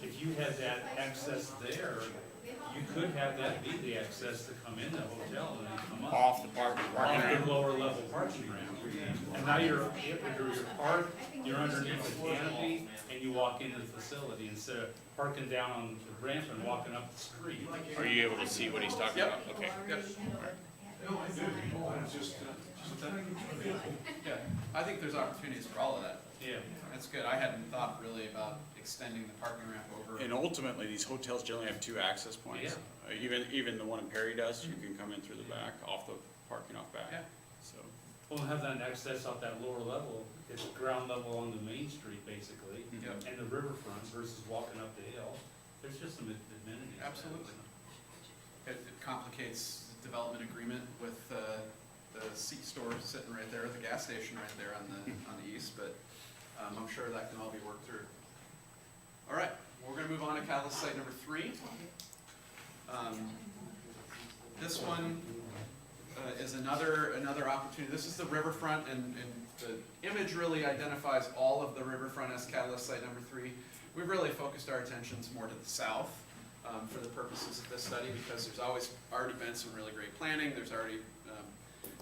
S9: if you had that access there, you could have that be the access to come in the hotel and then come up.
S11: Off the parking
S9: Off
S11: ramp.
S9: the lower level parking ramp. And now you're parked, you're underneath the canopy, and you walk into the facility instead of parking down on the ramp and walking up the street.
S11: Are you able to see what he's talking about? Okay.
S12: Yep.
S2: No, I do. It's just,
S12: Yeah, I think there's opportunities for all of that.
S9: Yeah.
S12: That's good. I hadn't thought really about extending the parking ramp over.
S11: And ultimately, these hotels generally have two access points. Even the one in Perry does, you can come in through the back, off the parking off back.
S12: Yeah.
S11: So,
S9: We'll have that access off that lower level, it's ground level on the main street basically,
S12: Yep.
S9: and the riverfront versus walking up the hill. There's just some amenities. there.
S12: Absolutely. It complicates the development agreement with the C-store sitting right there, the gas station right there on the east, but I'm sure that can all be worked through. All right, we're gonna move on to catalyst site number 3. This one is another opportunity. This is the riverfront, and the image really identifies all of the riverfront as catalyst site number 3. We've really focused our attentions more to the south for the purposes of this study, because there's already been some really great planning. There's already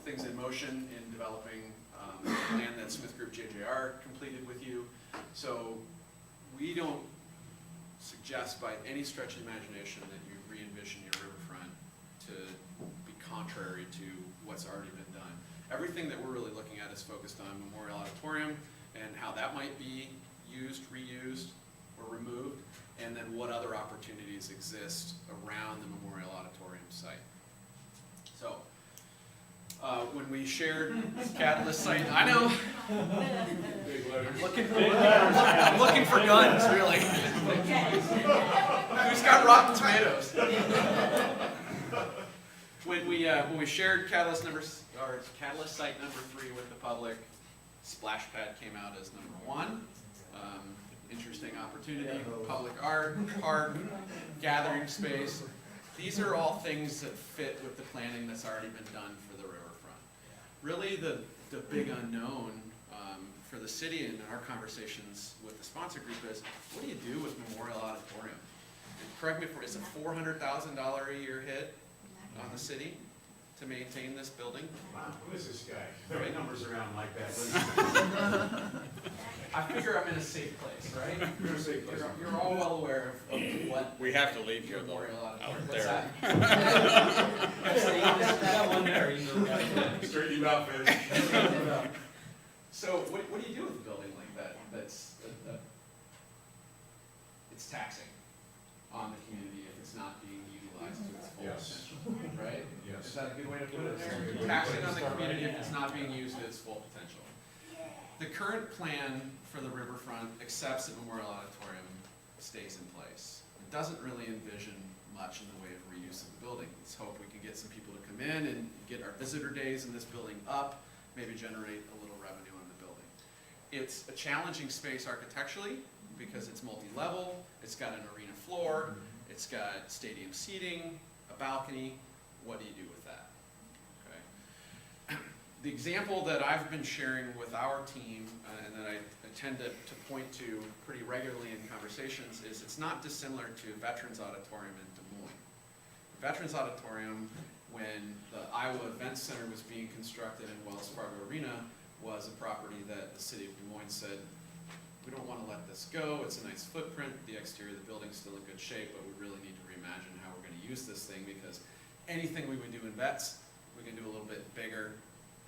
S12: things in motion in developing the plan that Smith Group JJR completed with you. So we don't suggest by any stretch of the imagination that you re-envision your riverfront to be contrary to what's already been done. Everything that we're really looking at is focused on Memorial Auditorium and how that might be used, reused, or removed, and then what other opportunities exist around the Memorial Auditorium site. So, when we shared Catalyst site, I know,
S2: big letters.
S12: I'm looking for guns, really. Who's got rotten tomatoes? When we shared Catalyst site number 3 with the public, Splash Pad came out as number 1. Interesting opportunity, public art, park, gathering space. These are all things that fit with the planning that's already been done for the riverfront. Really, the big unknown for the city and our conversations with the sponsor group is, what do you do with Memorial Auditorium? And correct me if it's a $400,000 a year hit on the city to maintain this building.
S2: Wow, who is this guy?
S12: Right.
S8: Numbers around like that.
S12: I figure I'm in a safe place, right?
S2: You're in a safe place.
S12: You're all well aware of what
S11: we have to leave here though,
S12: Memorial Auditorium.
S11: out
S12: What's
S11: there.
S12: that?
S9: That one there, you can go right there.
S2: Straighten you out, Fish.
S12: So what do you do with a building like that? That's it's taxing on the community if it's not being utilized to its full
S2: Yes.
S12: potential, right?
S2: Yes.
S12: Is that a good way to put it there?
S2: Yes.
S12: Taxing on the community if it's not being used to its full potential. The current plan for the riverfront accepts that Memorial Auditorium stays in place. It doesn't really envision much in the way of reuse of the building. Let's hope we can get some people to come in and get our visitor days in this building up, maybe generate a little revenue on the building. It's a challenging space architecturally because it's multi-level, it's got an arena floor, it's got stadium seating, a balcony. What do you do with that? Okay. The example that I've been sharing with our team and that I tend to point to pretty regularly in conversations is it's not dissimilar to Veterans Auditorium in Des Moines. Veterans Auditorium, when the Iowa Event Center was being constructed in Wells Fargo Arena, was a property that the city of Des Moines said, we don't want to let this go, it's a nice footprint, the exterior of the building's still in good shape, but we really need to reimagine how we're going to use this thing because anything we would do in Vets, we can do a little bit bigger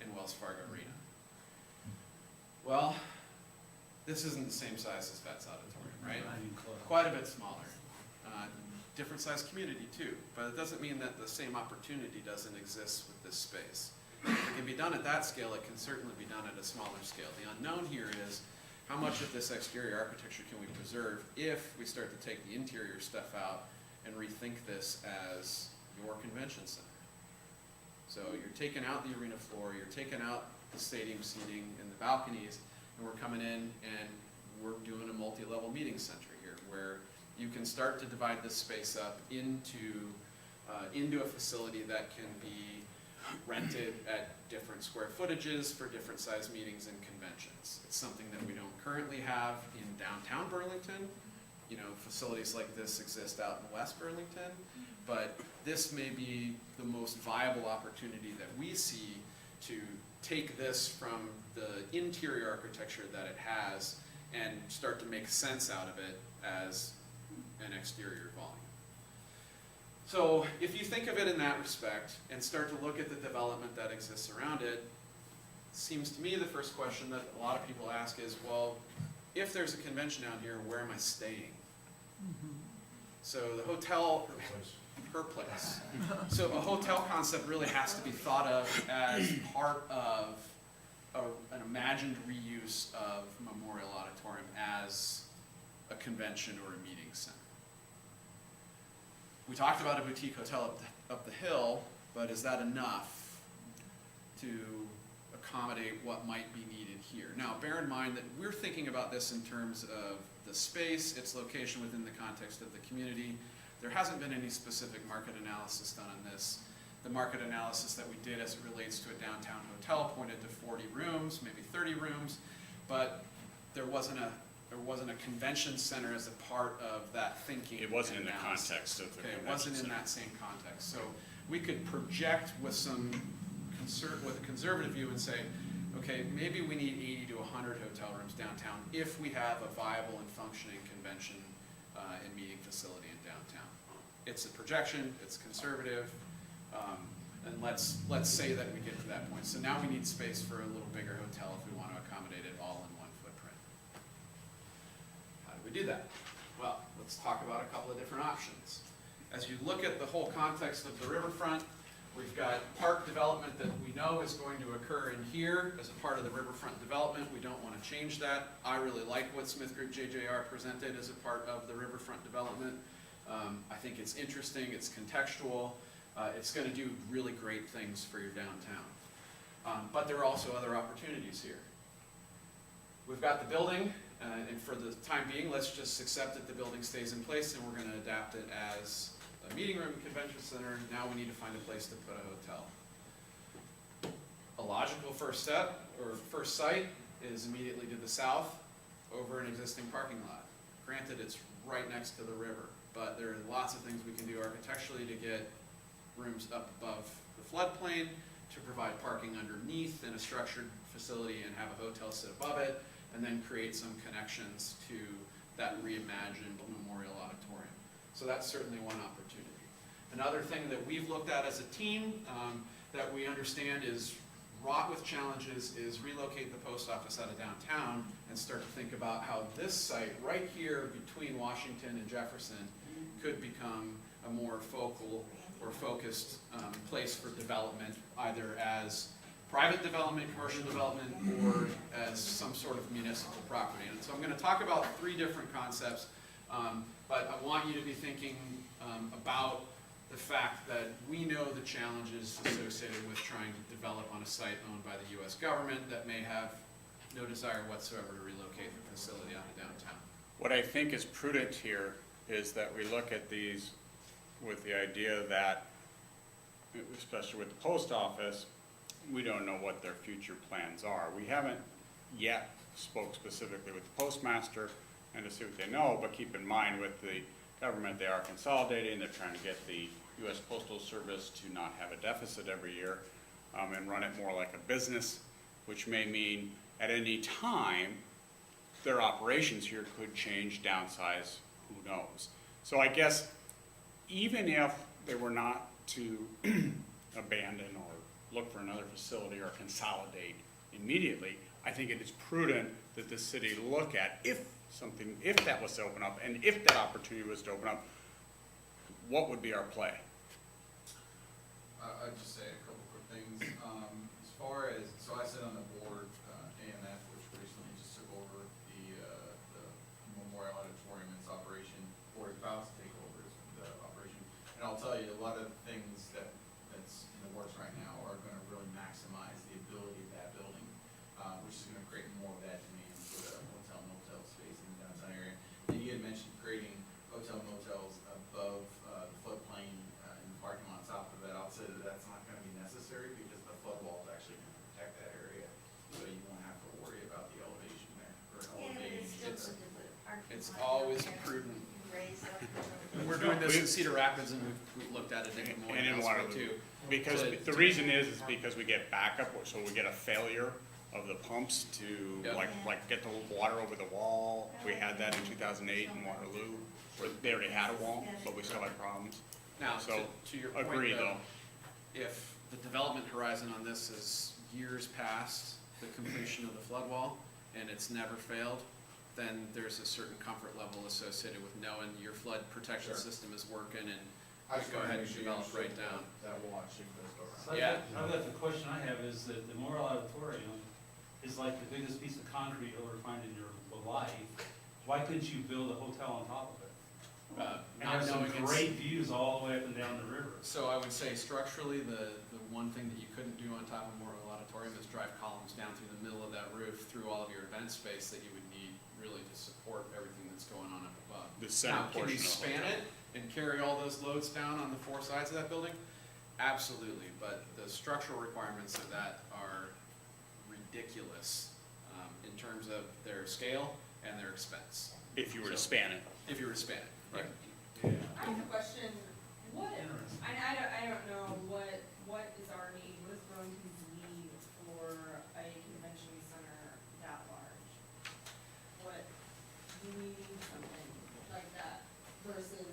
S12: in Wells Fargo Arena. Well, this isn't the same size as Vets Auditorium, right? Quite a bit smaller. Different size community too, but it doesn't mean that the same opportunity doesn't exist with this space. If it can be done at that scale, it can certainly be done at a smaller scale. The unknown here is how much of this exterior architecture can we preserve if we start to take the interior stuff out and rethink this as your convention center. So you're taking out the arena floor, you're taking out the stadium seating and the balconies, and we're coming in and we're doing a multi-level meeting center here where you can start to divide this space up into a facility that can be rented at different square footages for different size meetings and conventions. It's something that we don't currently have in downtown Burlington. You know, facilities like this exist out in West Burlington, but this may be the most viable opportunity that we see to take this from the interior architecture that it has and start to make sense out of it as an exterior volume. So if you think of it in that respect and start to look at the development that exists around it, seems to me the first question that a lot of people ask is, well, if there's a convention down here, where am I staying? So the hotel, her place. So a hotel concept really has to be thought of as part of an imagined reuse of Memorial Auditorium as a convention or a meeting center. We talked about a boutique hotel up the hill, but is that enough to accommodate what might be needed here? Now, bear in mind that we're thinking about this in terms of the space, its location within the context of the community. There hasn't been any specific market analysis done on this. The market analysis that we did as it relates to a downtown hotel pointed to 40 rooms, maybe 30 rooms, but there wasn't a convention center as a part of that thinking.
S11: It wasn't in the
S12: analysis.
S11: context of the
S12: Okay,
S11: convention
S12: it wasn't in
S11: center.
S12: that same context. So we could project with with a conservative view and say, okay, maybe we need 80 to 100 hotel rooms downtown if we have a viable and functioning convention and meeting facility in downtown. It's a projection, it's conservative, and let's say that we get to that point. So now we need space for a little bigger hotel if we want to accommodate it all in one footprint. How do we do that? Well, let's talk about a couple of different options. As you look at the whole context of the riverfront, we've got park development that we know is going to occur in here as a part of the riverfront development. We don't want to change that. I really like what Smith Group JJR presented as a part of the riverfront development. I think it's interesting, it's contextual, it's going to do really great things for your downtown. But there are also other opportunities here. We've got the building, and for the time being, let's just accept that the building stays in place and we're going to adapt it as a meeting room, convention center. Now we need to find a place to put a hotel. A logical first step, or first site, is immediately to the south over an existing parking lot. Granted, it's right next to the river, but there are lots of things we can do architecturally to get rooms up above the floodplain, to provide parking underneath in a structured facility and have a hotel sit above it, and then create some connections to that reimagined Memorial Auditorium. So that's certainly one opportunity. Another thing that we've looked at as a team that we understand is wrought with challenges is relocate the post office out of downtown and start to think about how this site right here between Washington and Jefferson could become a more focal or focused place for development, either as private development, commercial development, or as some sort of municipal property. And so I'm going to talk about three different concepts. But I want you to be thinking about the fact that we know the challenges associated with trying to develop on a site owned by the US government that may have no desire whatsoever to relocate the facility out of downtown.
S11: What I think is prudent here is that we look at these with the idea that, especially with the post office, we don't know what their future plans are. We haven't yet spoke specifically with the postmaster and to see what they know, but keep in mind with the government, they are consolidating, they're trying to get the US Postal Service to not have a deficit every year, and run it more like a business, which may mean at any time, their operations here could change, downsize, who knows. So I guess even if they were not to abandon or look for another facility or consolidate immediately, I think it is prudent that the city look at if that was to open up, and if that opportunity was to open up, what would be our play?
S4: I'd just say a couple quick things. As far as, so I sit on the board, AMF, which recently just took over the Memorial Auditorium, its operation, or is about to take over the operation. And I'll tell you, a lot of things that's in the works right now are gonna really maximize the ability of that building, which is gonna create more of that demand for the hotel motel space in the downtown area. And you had mentioned creating hotel motels above the floodplain in the parking lot on top of that. I'll say that that's not gonna be necessary because the flood wall is actually gonna protect that area, so you won't have to worry about the elevation there, or elevating.
S12: It's always prudent. We're doing this in Cedar Rapids, and we've looked at it in Des Moines
S11: And in
S12: elsewhere
S11: Waterloo.
S12: too.
S11: Because the reason is because we get backup, so we get a failure of the pumps to
S12: Yep.
S11: like get the water over the wall. We had that in 2008 in Waterloo, where they already had a wall, but we still had problems.
S12: Now,
S11: So,
S12: to your point
S11: agree,
S12: though, if the development horizon on this is years past the completion of the flood wall, and it's never failed, then there's a certain comfort level associated with knowing your flood protection
S4: Sure.
S12: system is working, and
S4: I
S12: you
S4: just
S12: go
S4: wanna
S12: ahead
S4: make
S12: and
S4: sure you
S12: develop right
S4: understand
S12: down.
S4: that wall actually does go around.
S9: So
S12: Yeah.
S9: I've got the question I have is that the Memorial Auditorium is like the biggest piece of concrete you'll ever find in your life. Why couldn't you build a hotel on top of it? And
S12: Not
S9: have some
S12: knowing it's-
S9: great views all the way up and down the river.
S12: So I would say structurally, the one thing that you couldn't do on top of Memorial Auditorium is drive columns down through the middle of that roof through all of your event space that you would need really to support everything that's going on up above.
S11: The center
S12: Now, can
S11: portion
S12: you
S11: of the
S12: span
S11: hotel.
S12: it and carry all those loads down on the four sides of that building? Absolutely, but the structural requirements of that are ridiculous in terms of their scale and their expense.
S11: If you were to
S12: So-
S11: span it.
S12: If you were to span it, right?
S3: I have a question, what, I don't know, what is our need, what is Burlington's need for a convention center that large? What, do we need something like that versus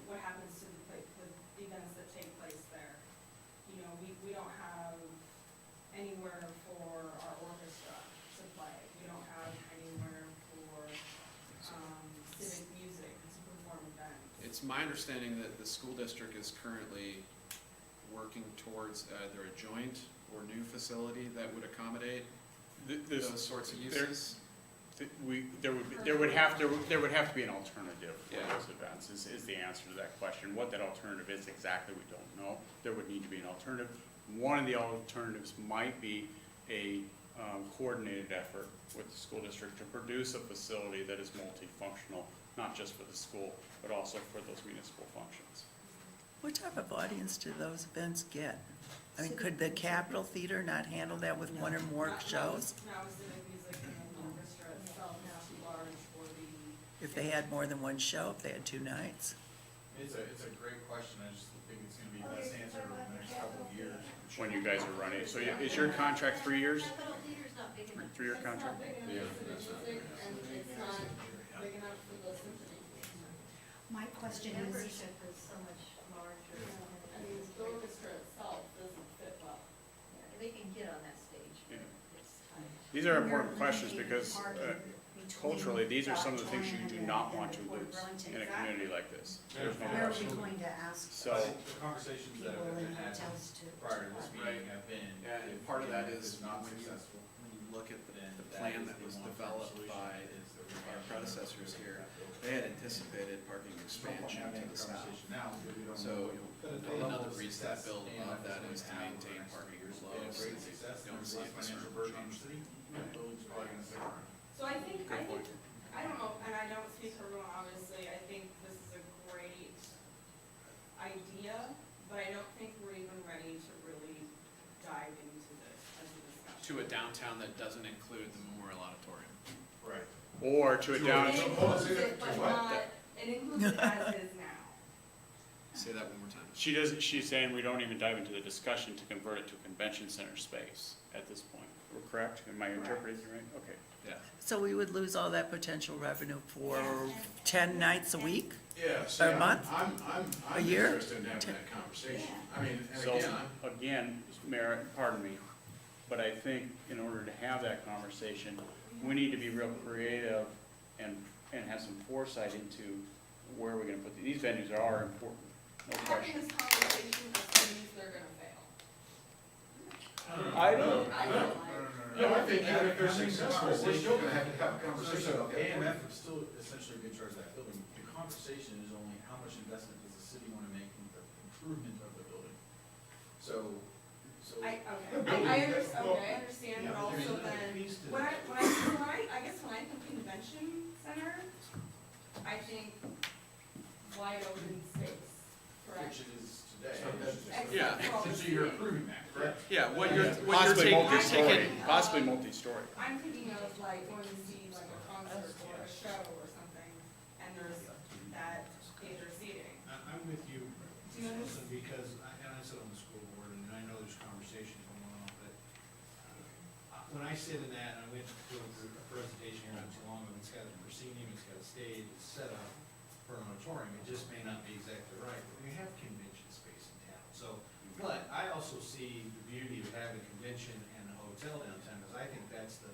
S3: what happens to the events that take place there? You know, we don't have anywhere for our orchestra to play, we don't have anywhere for, civic music to perform events.
S12: It's my understanding that the school district is currently working towards either a joint or new facility that would accommodate
S11: This-
S12: those sorts of
S11: there-
S12: uses.
S11: There would have to be an alternative for
S12: Yeah.
S11: those events, is the answer to that question. What that alternative is exactly, we don't know. There would need to be an alternative. One of the alternatives might be a coordinated effort with the school district to produce a facility that is multifunctional, not just for the school, but also for those municipal functions.
S10: What type of audience do those events get? I mean, could the Capitol Theater not handle that with one or more shows?
S3: Now, civic music and the orchestra itself is too large for the.
S10: If they had more than one show, if they had 2 nights?
S4: It's a great question. I just think it's gonna be best answered over the next couple of years.
S11: When you guys are running, so is your contract 3 years?
S13: Capitol Theater's not big enough.
S11: 3-year contract?
S3: It's not big enough for civic music and it's not big enough for the symphony.
S7: My question is,
S13: Membership is so much larger.
S3: I mean, the orchestra itself doesn't fit well.
S13: They can get on that stage,
S11: Yeah.
S13: but it's tight.
S11: These are important questions because culturally, these are some of the things you do not want to lose in a community like this. There's no
S7: where are we
S11: question.
S7: going to ask
S11: So,
S4: The conversations that
S7: people
S4: have
S7: in
S4: been had
S7: hotels to?
S4: prior to this meeting have been.
S12: Yeah, and
S4: if
S12: part of that
S4: it's
S12: is
S4: not
S12: when you-
S4: successful,
S12: When you look at
S4: then
S12: the
S4: that
S12: plan
S4: is
S12: that
S4: the
S12: was
S4: long-term
S12: developed
S4: solution,
S12: by
S4: is the
S12: our predecessors here, they had anticipated parking expansion to the south. So another reason to build above that is to maintain parking below, so that they don't see a discernible change.
S3: So I think, I don't know, and I don't speak for everyone, obviously, I think this is a great idea, but I don't think we're even ready to really dive into this as a discussion.
S12: To a downtown that doesn't include the Memorial Auditorium.
S4: Right.
S11: Or to a
S3: It
S11: downtown.
S3: includes it, but not, it includes it as is now.
S12: Say that one more time.
S11: She's saying we don't even dive into the discussion to convert it to a convention center space at this point. We're correct? Am I interpreting you right? Okay.
S12: Yeah.
S10: So we would lose all that potential revenue for 10 nights a week?
S2: Yeah, see,
S10: A month?
S2: I'm
S10: A year?
S2: interested in having that conversation. I mean, and
S11: So,
S2: again,
S11: again, Mayor, pardon me, but I think in order to have that conversation, we need to be real creative and have some foresight into where we're gonna put these venues are important, no
S3: Having
S11: question.
S3: this conversation assumes they're gonna fail.
S11: I don't,
S3: I don't like.
S2: no, I think even if they're successful, we're still gonna have to have a conversation
S4: So
S2: about that.
S4: AMF would still essentially be in charge of that building. The conversation is only how much investment does the city wanna make in the improvement of the building? So.
S3: I understand, but also then, I guess when I think convention center, I think wide open space, correct?
S4: Which it is today.
S12: Yeah.
S3: Except for all the
S4: So you're
S3: seating.
S4: approving that, correct?
S12: Yeah, what you're
S11: possibly
S12: taking, you're
S11: multi-story,
S12: taking,
S11: possibly multi-story.
S3: I'm thinking of like going to see like a concert or a show or something, and there's that theater seating.
S15: I'm with you,
S3: Do you
S15: Susan, because I sit on the school board and I know there's conversation going on, but when I sit in that, and I went to a presentation here not too long ago, it's got a proscenium, it's got a stage, it's set up for an auditorium, it just may not be exactly right, but we have convention space in town, so, but I also see the beauty of having a convention and a hotel downtown, because I think that's the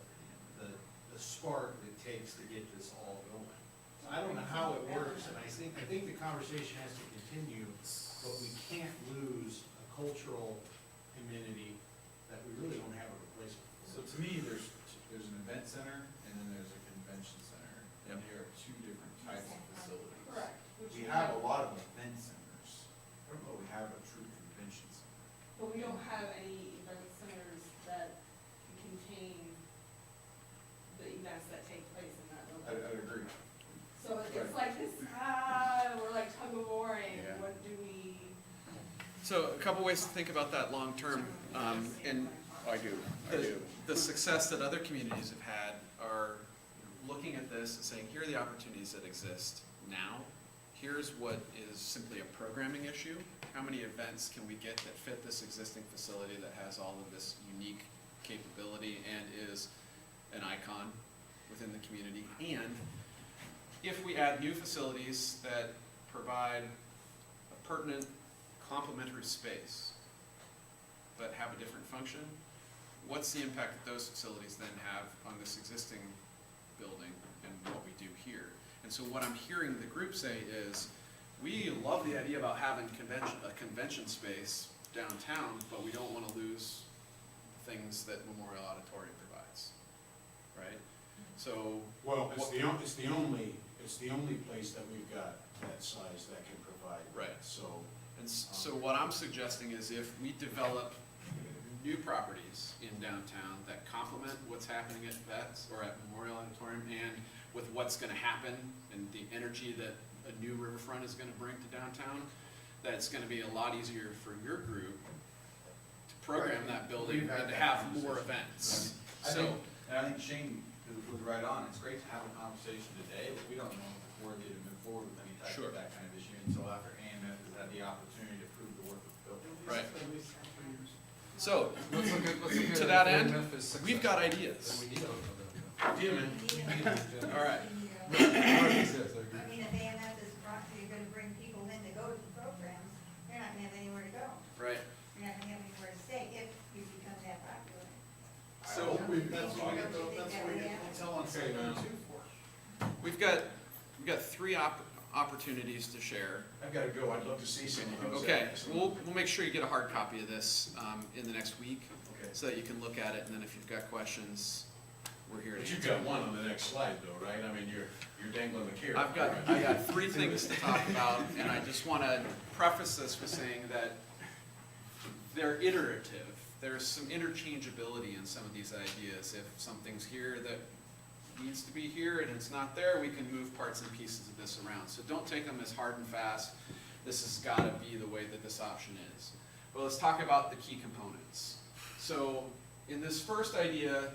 S15: spark that it takes to get this all going. I don't know how it works, and I think the conversation has to continue, but we can't lose a cultural amenity that we really don't have a replacement
S4: So
S15: for.
S4: to me, there's an event center and then there's a convention center. And
S12: Yep.
S4: there are two different types of facilities.
S3: Correct. Which
S4: We have a lot of event centers, but we have a true convention center.
S3: But we don't have any event centers that contain the events that take place in that building.
S4: I'd agree.
S3: So it's like this, we're like tug of warring,
S11: Yeah.
S3: what do we?
S12: so a couple ways to think about that long-term, and
S11: I do.
S12: the success that other communities have had are looking at this and saying, here are the opportunities that exist now. Here's what is simply a programming issue. How many events can we get that fit this existing facility that has all of this unique capability and is an icon within the community? And if we add new facilities that provide a pertinent complementary space but have a different function, what's the impact that those facilities then have on this existing building and what we do here? And so what I'm hearing the group say is, we love the idea about having a convention space downtown, but we don't want to lose things that Memorial Auditorium provides, right? So,
S2: Well, it's the only place that we've got that size that can provide.
S12: Right.
S2: So,
S12: so what I'm suggesting is if we develop new properties in downtown that complement what's happening at Vets or at Memorial Auditorium, and with what's gonna happen and the energy that a new riverfront is gonna bring to downtown, that's gonna be a lot easier for your group to program that building
S4: We've had
S12: and to
S4: that
S12: have
S4: conversation.
S12: more events.
S4: I
S12: So,
S4: think Shane was right on. It's great to have a conversation today, but we don't know if we're ready to move forward with any type
S12: Sure.
S4: of that kind of issue until after AMF has had the opportunity to prove the work of the building.
S12: right. So,
S14: Let's look at
S12: to that end,
S14: Memphis
S12: we've
S14: success.
S12: got ideas.
S14: We need to.
S12: All right.
S17: I mean, if AMF is, you're gonna bring people in to go to the programs, you're not gonna have anywhere to go.
S12: Right.
S17: You're not gonna have anywhere to stay if you become that popular.
S12: So,
S15: That's what we tell on Saturday too for.
S12: we've got three opportunities to share.
S2: I've gotta go. I'd love to see some of those.
S12: Okay, we'll make sure you get a hard copy of this in the next week,
S2: Okay.
S12: so that you can look at it, and then if you've got questions, we're here to
S2: But you've
S12: answer.
S2: got one on the next slide though, right? I mean, you're dangling the carrot.
S12: I got three things to talk about, and I just want to preface this with saying that they're iterative. There's some interchangeability in some of these ideas. If something's here that needs to be here and it's not there, we can move parts and pieces of this around. So don't take them as hard and fast. This has got to be the way that this option is. But let's talk about the key components. So in this first idea,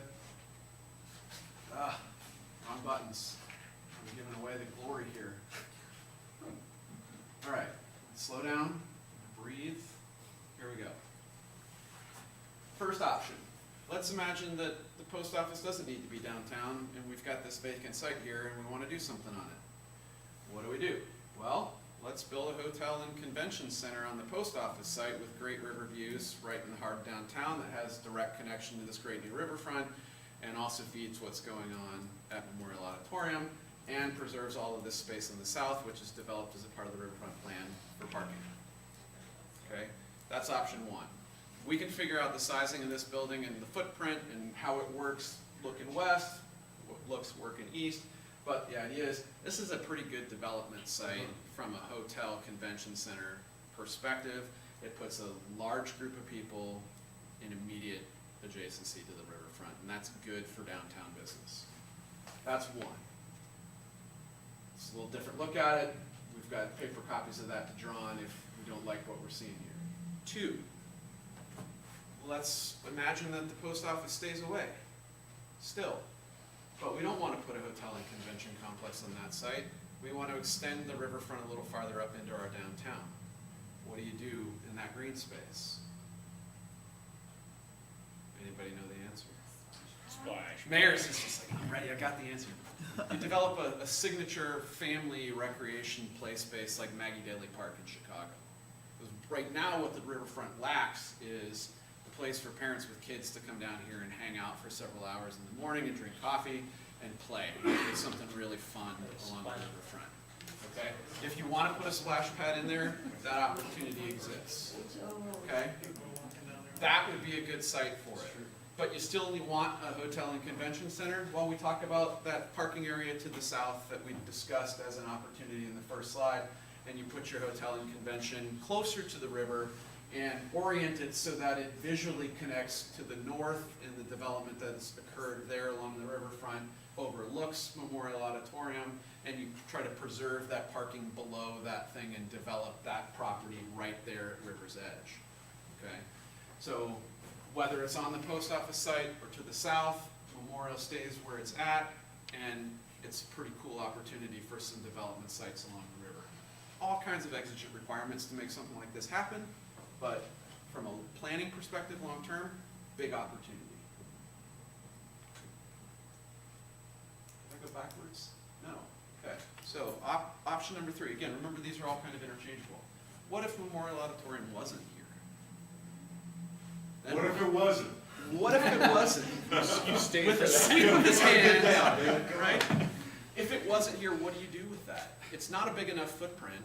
S12: wrong buttons. I'm giving away the glory here. All right, slow down, breathe. Here we go. First option. Let's imagine that the post office doesn't need to be downtown and we've got this vacant site here and we want to do something on it. What do? Well, let's build a hotel and convention center on the post office site with great river views right in the heart of downtown that has direct connection to this great new riverfront and also feeds what's going on at Memorial Auditorium and preserves all of this space in the south, which is developed as a part of the riverfront plan for parking. Okay, that's option one. We can figure out the sizing of this building and the footprint and how it works looking west, what looks working east, but the idea is this is a pretty good development site from a hotel convention center perspective. It puts a large group of people in immediate adjacency to the riverfront, and that's good for downtown business. That's one. It's a little different look at it. We've got paper copies of that to draw on if we don't like what we're seeing here. Two, let's imagine that the post office stays away, still. But we don't want to put a hotel and convention complex on that site. We want to extend the riverfront a little farther up into our downtown. What do you do in that green space? Anybody know the answer?
S11: Splash.
S12: Mayor's is just like, I'm ready, I got the answer. You develop a signature family recreation play space like Maggie Daly Park in Chicago. Because right now what the riverfront lacks is a place for parents with kids to come down here and hang out for several hours in the morning and drink coffee and play. It's something really fun along the riverfront. Okay? If you want to put a splash pad in there, that opportunity exists. Okay? That would be a good site for it. But you still want a hotel and convention center. Well, we talk about that parking area to the south that we discussed as an opportunity in the first slide, and you put your hotel and convention closer to the river and orient it so that it visually connects to the north in the development that's occurred there along the riverfront, overlooks Memorial Auditorium, and you try to preserve that parking below that thing and develop that property right there at river's edge. Okay? So whether it's on the post office site or to the south, Memorial stays where it's at, and it's a pretty cool opportunity for some development sites along the river. All kinds of exigent requirements to make something like this happen, but from a planning perspective long-term, big opportunity. Did I go backwards? No. Okay. So option number 3, again, remember these are all kind of interchangeable. What if Memorial Auditorium wasn't here? Then
S2: What if it wasn't?
S12: What if it wasn't?
S9: You stayed
S12: With
S9: for
S12: a
S9: that.
S12: sweep of his hand, right? If it wasn't here, what do you do with that? It's not a big enough footprint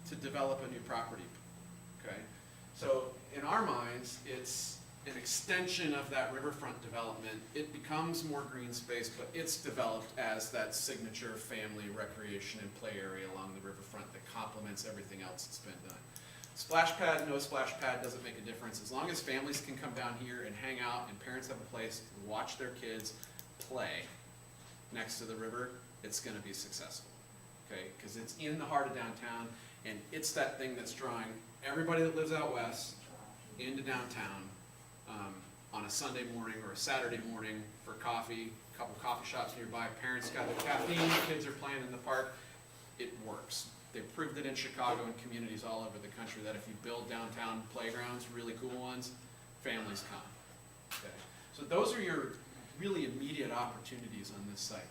S12: to develop a new property, okay? So in our minds, it's an extension of that riverfront development. It becomes more green space, but it's developed as that signature family recreation and play area along the riverfront that complements everything else that's been done. Splash pad, no splash pad, doesn't make a difference. As long as families can come down here and hang out and parents have a place to watch their kids play next to the river, it's gonna be successful, okay? Because it's in the heart of downtown, and it's that thing that's drawing everybody that lives out west into downtown on a Sunday morning or a Saturday morning for coffee, a couple coffee shops nearby, parents got the caffeine, kids are playing in the park. It works. They've proved it in Chicago and communities all over the country that if you build downtown playgrounds, really cool ones, families come. Okay. So those are your really immediate opportunities on this site.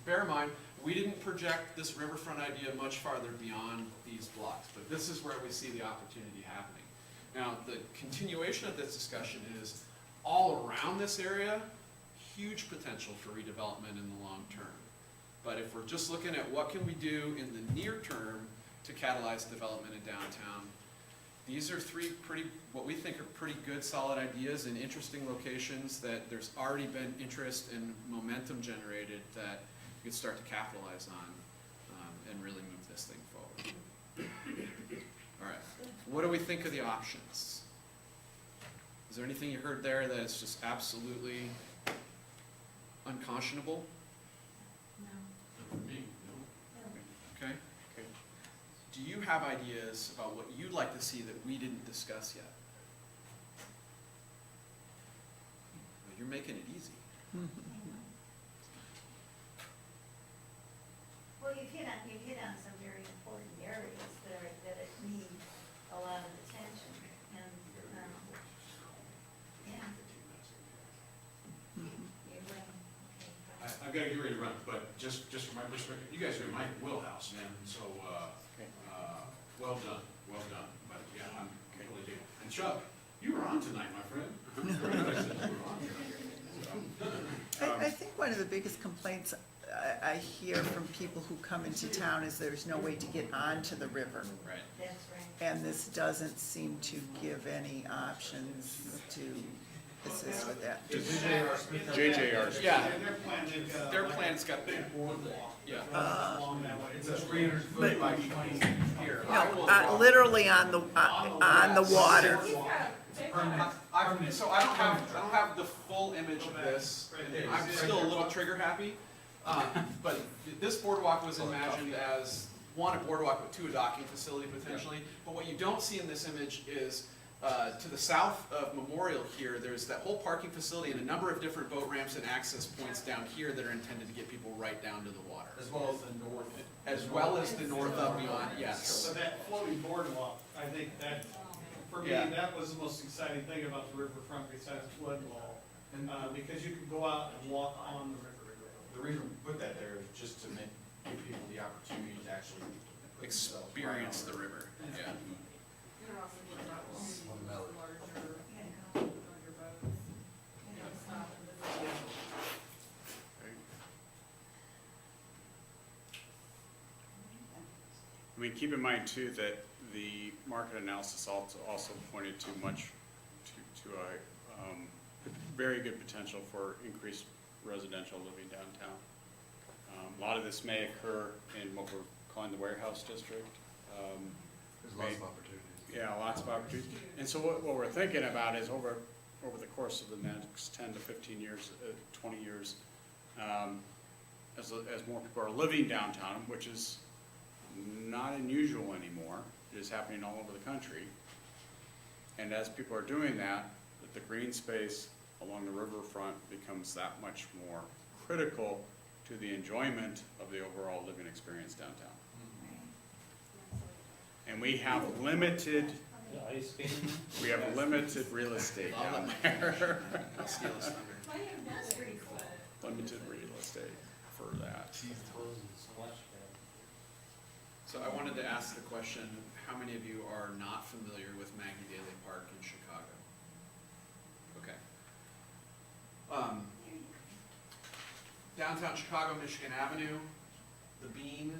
S12: Bear in mind, we didn't project this riverfront idea much farther beyond these blocks, but this is where we see the opportunity happening. Now, the continuation of this discussion is all around this area, huge potential for redevelopment in the long term. But if we're just looking at what can we do in the near term to catalyze development in downtown, these are three what we think are pretty good, solid ideas in interesting locations that there's already been interest and momentum generated that you can start to capitalize on, and really move this thing forward. All right, what do we think of the options? Is there anything you heard there that is just absolutely unconscionable?
S2: For me, no.
S12: Okay? Do you have ideas about what you'd like to see that we didn't discuss yet? Well, you're making it easy.
S17: Well, you've hit on some very important areas that it need a lot of attention, and, yeah. You're right.
S2: I've got to get ready to run, but just from my perspective, you guys are in my wheelhouse, man, so, well done, but yeah, I'm really digging. And Chuck, you were on tonight, my friend. Very nice that you were on tonight.
S10: I think one of the biggest complaints I hear from people who come into town is there's no way to get onto the river.
S12: Right.
S17: That's right.
S10: And this doesn't seem to give any options to assist with that.
S11: JJR's.
S12: Yeah,
S5: Their plan, they've got.
S12: their plan's got the,
S5: boardwalk.
S12: yeah.
S5: Along that way. It's a 300 foot by 20 here.
S10: No, literally on the water.
S12: So I don't have the full image of this. And I'm still a little trigger happy. But this boardwalk was imagined as, one, a boardwalk with two, a docking facility potentially. But what you don't see in this image is, to the south of Memorial here, there's that whole parking facility and a number of different boat ramps and access points down here that are intended to get people right down to the water.
S15: As well as the north.
S12: As well as the north up beyond, yes.
S5: So that floating boardwalk, I think that, for me,
S12: Yeah.
S5: that was the most exciting thing about the riverfront besides flood wall. Because you can go out and walk on the river.
S4: The reason we put that there is just to give people the opportunity to actually put themselves right on
S12: Experience the river, yeah.
S3: You can also get about larger boats, stop and visit.
S11: I mean, keep in mind too that the market analysis also pointed to a very good potential for increased residential living downtown. A lot of this may occur in what we're calling the warehouse district.
S14: There's lots of opportunities.
S11: Yeah, lots of opportunities. And so what we're thinking about is over the course of the next 10 to 15 years, 20 years, as more people are living downtown, which is not unusual anymore, it is happening all over the country. And as people are doing that, the green space along the riverfront becomes that much more critical to the enjoyment of the overall living experience downtown. And we have limited real estate down there.
S12: Steal his thunder.
S17: That's pretty cool.
S11: Limited real estate for that.
S12: So I wanted to ask the question, how many of you are not familiar with Maggie Daley Park in Chicago? Okay. Downtown Chicago, Michigan Avenue, the Bean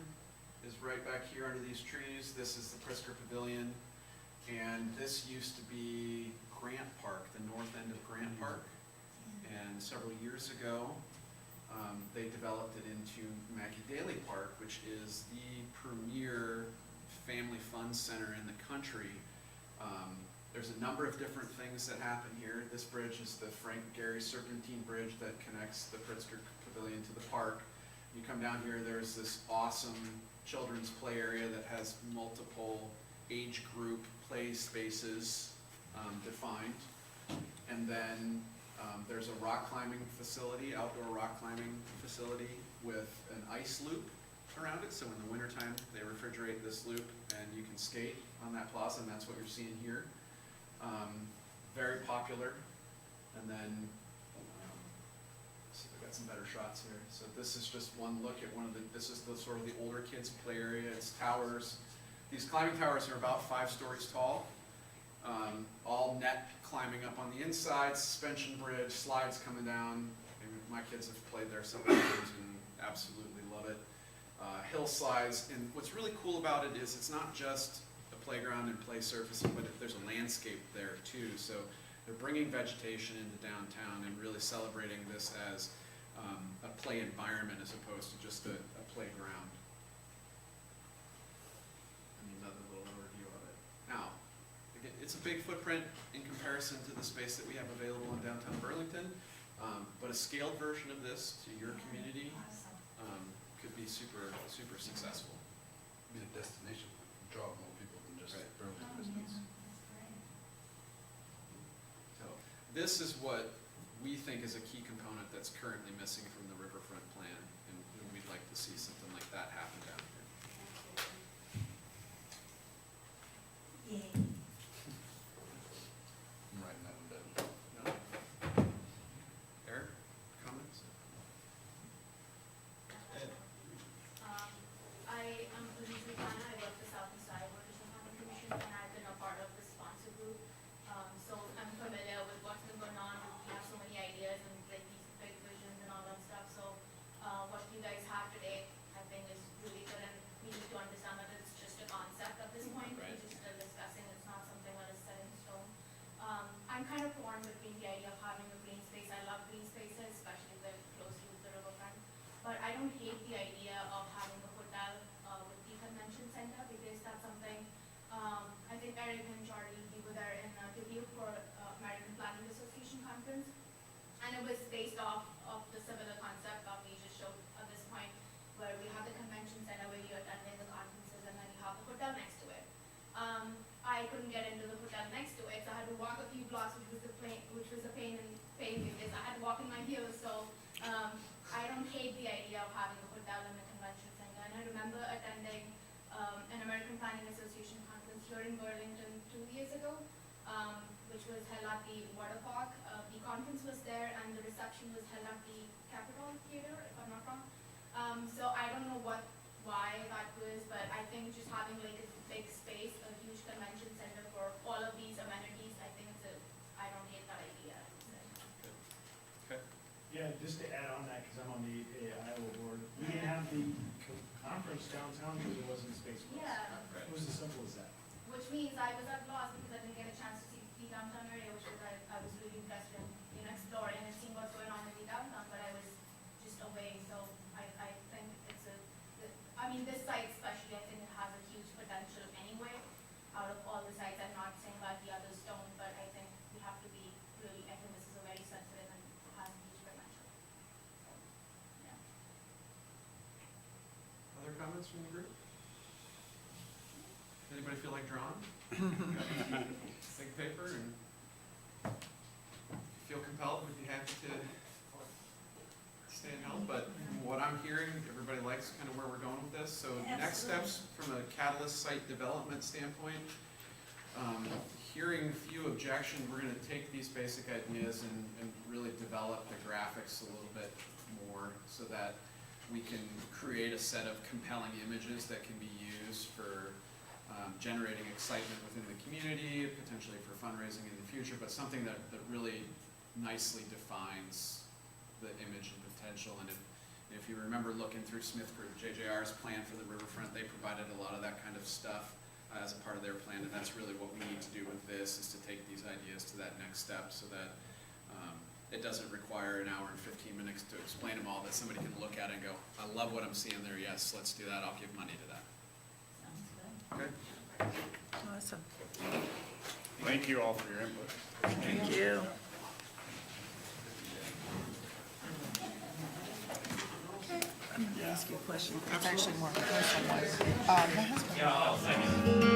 S12: is right back here under these trees. This is the Pritzker Pavilion. And this used to be Grant Park, the north end of Grant Park. And several years ago, they developed it into Maggie Daley Park, which is the premier family fun center in the country. There's a number of different things that happen here. This bridge is the Frank Gehry Serpentine Bridge that connects the Pritzker Pavilion to the park. You come down here, there's this awesome children's play area that has multiple age group play spaces defined. And then there's a rock climbing facility, outdoor rock climbing facility with an ice loop around it. So in the wintertime, they refrigerate this loop and you can skate on that plaza, and that's what you're seeing here. Very popular. And then, see if I got some better shots here. So this is just one look at this is the sort of the older kids play area. It's towers. These climbing towers are about 5 stories tall. All net climbing up on the inside, suspension bridge, slides coming down. Maybe my kids have played there several times and absolutely love it. Hill slides, and what's really cool about it is it's not just a playground and play surfacing, but if there's a landscape there too. So they're bringing vegetation into downtown and really celebrating this as a play environment as opposed to just a playground. And another little overview of it. Now, again, it's a big footprint in comparison to the space that we have available in downtown Burlington, but a scaled version of this to your community could be super, super successful.
S14: Be a destination, draw more people than just
S12: Right.
S14: Burlington residents.
S12: So this is what we think is a key component that's currently missing from the riverfront plan, and we'd like to see something like that happen down here.
S17: Yay.
S14: I'm writing that one down.
S12: No? Eric, comments?
S16: I am Elizabeth Hannah, I work for Southeast Iowa Regional Planning Commission, and I've been a part of the sponsor group. So I'm familiar with what's been going on, we have so many ideas and like these big visions and all that stuff. So what you guys have today, I think is really good, and we need to understand that it's just a concept at this point,
S12: Right.
S16: we're just still discussing, it's not something that is set in stone. I'm kind of torn between the idea of having a green space. I love green spaces, especially if they're close to the riverfront. But I don't hate the idea of having a hotel with the convention center, because that's something, I think Eric and Jordy, we were there in Dubuque for American Planning Association conference. And it was based off of the similar concept that we just showed at this point, where we have the convention center where you're attending the conferences and then you have the hotel next to it. I couldn't get into the hotel next to it, so I had to walk a few blocks, which was a pain because I had to walk in my heels. So I don't hate the idea of having a hotel in the convention center. And I remember attending an American Planning Association conference here in Burlington 2 years ago, which was held at the water park. The conference was there and the reception was held at the Capitol Theater, if I'm not wrong. So I don't know why that was, but I think just having like a big space, a huge convention center for all of these amenities, I think I don't hate that idea.
S12: Okay.
S18: Yeah, just to add on that, because I'm on the Iowa board, we didn't have the conference downtown because there wasn't space for us.
S16: Yeah,
S18: It was as simple as that.
S16: which means I was at loss because I didn't get a chance to see the downtown area, which was I was really interested in exploring and seeing what's going on in the downtown, but I was just away. So I think this site especially, I think it has a huge potential anyway. Out of all the sites, I'm not saying that the others don't, but I think we have to be really, I think this is a very sensitive and has a huge potential. So, yeah.
S12: Other comments from the group? Anybody feel like drawing? Big paper, and if you feel compelled, we'd be happy to stay and help, but what I'm hearing, everybody likes kind of where we're going with this. So next steps from a Catalyst site development standpoint, hearing few objections, we're gonna take these basic ideas and really develop the graphics a little bit more so that we can create a set of compelling images that can be used for generating excitement within the community, potentially for fundraising in the future, but something that really nicely defines the image and potential. And if you remember looking through Smith Group, JJR's plan for the riverfront, they provided a lot of that kind of stuff as a part of their plan, and that's really what we need to do with this, is to take these ideas to that next step so that it doesn't require an hour and 15 minutes to explain them all, that somebody can look at it and go, I love what I'm seeing there, yes, let's do that, I'll give money to that. Okay?
S10: Awesome.
S11: Thank you all for your input.
S10: Thank you. I'm gonna ask you a question. It's actually more personal one. My husband.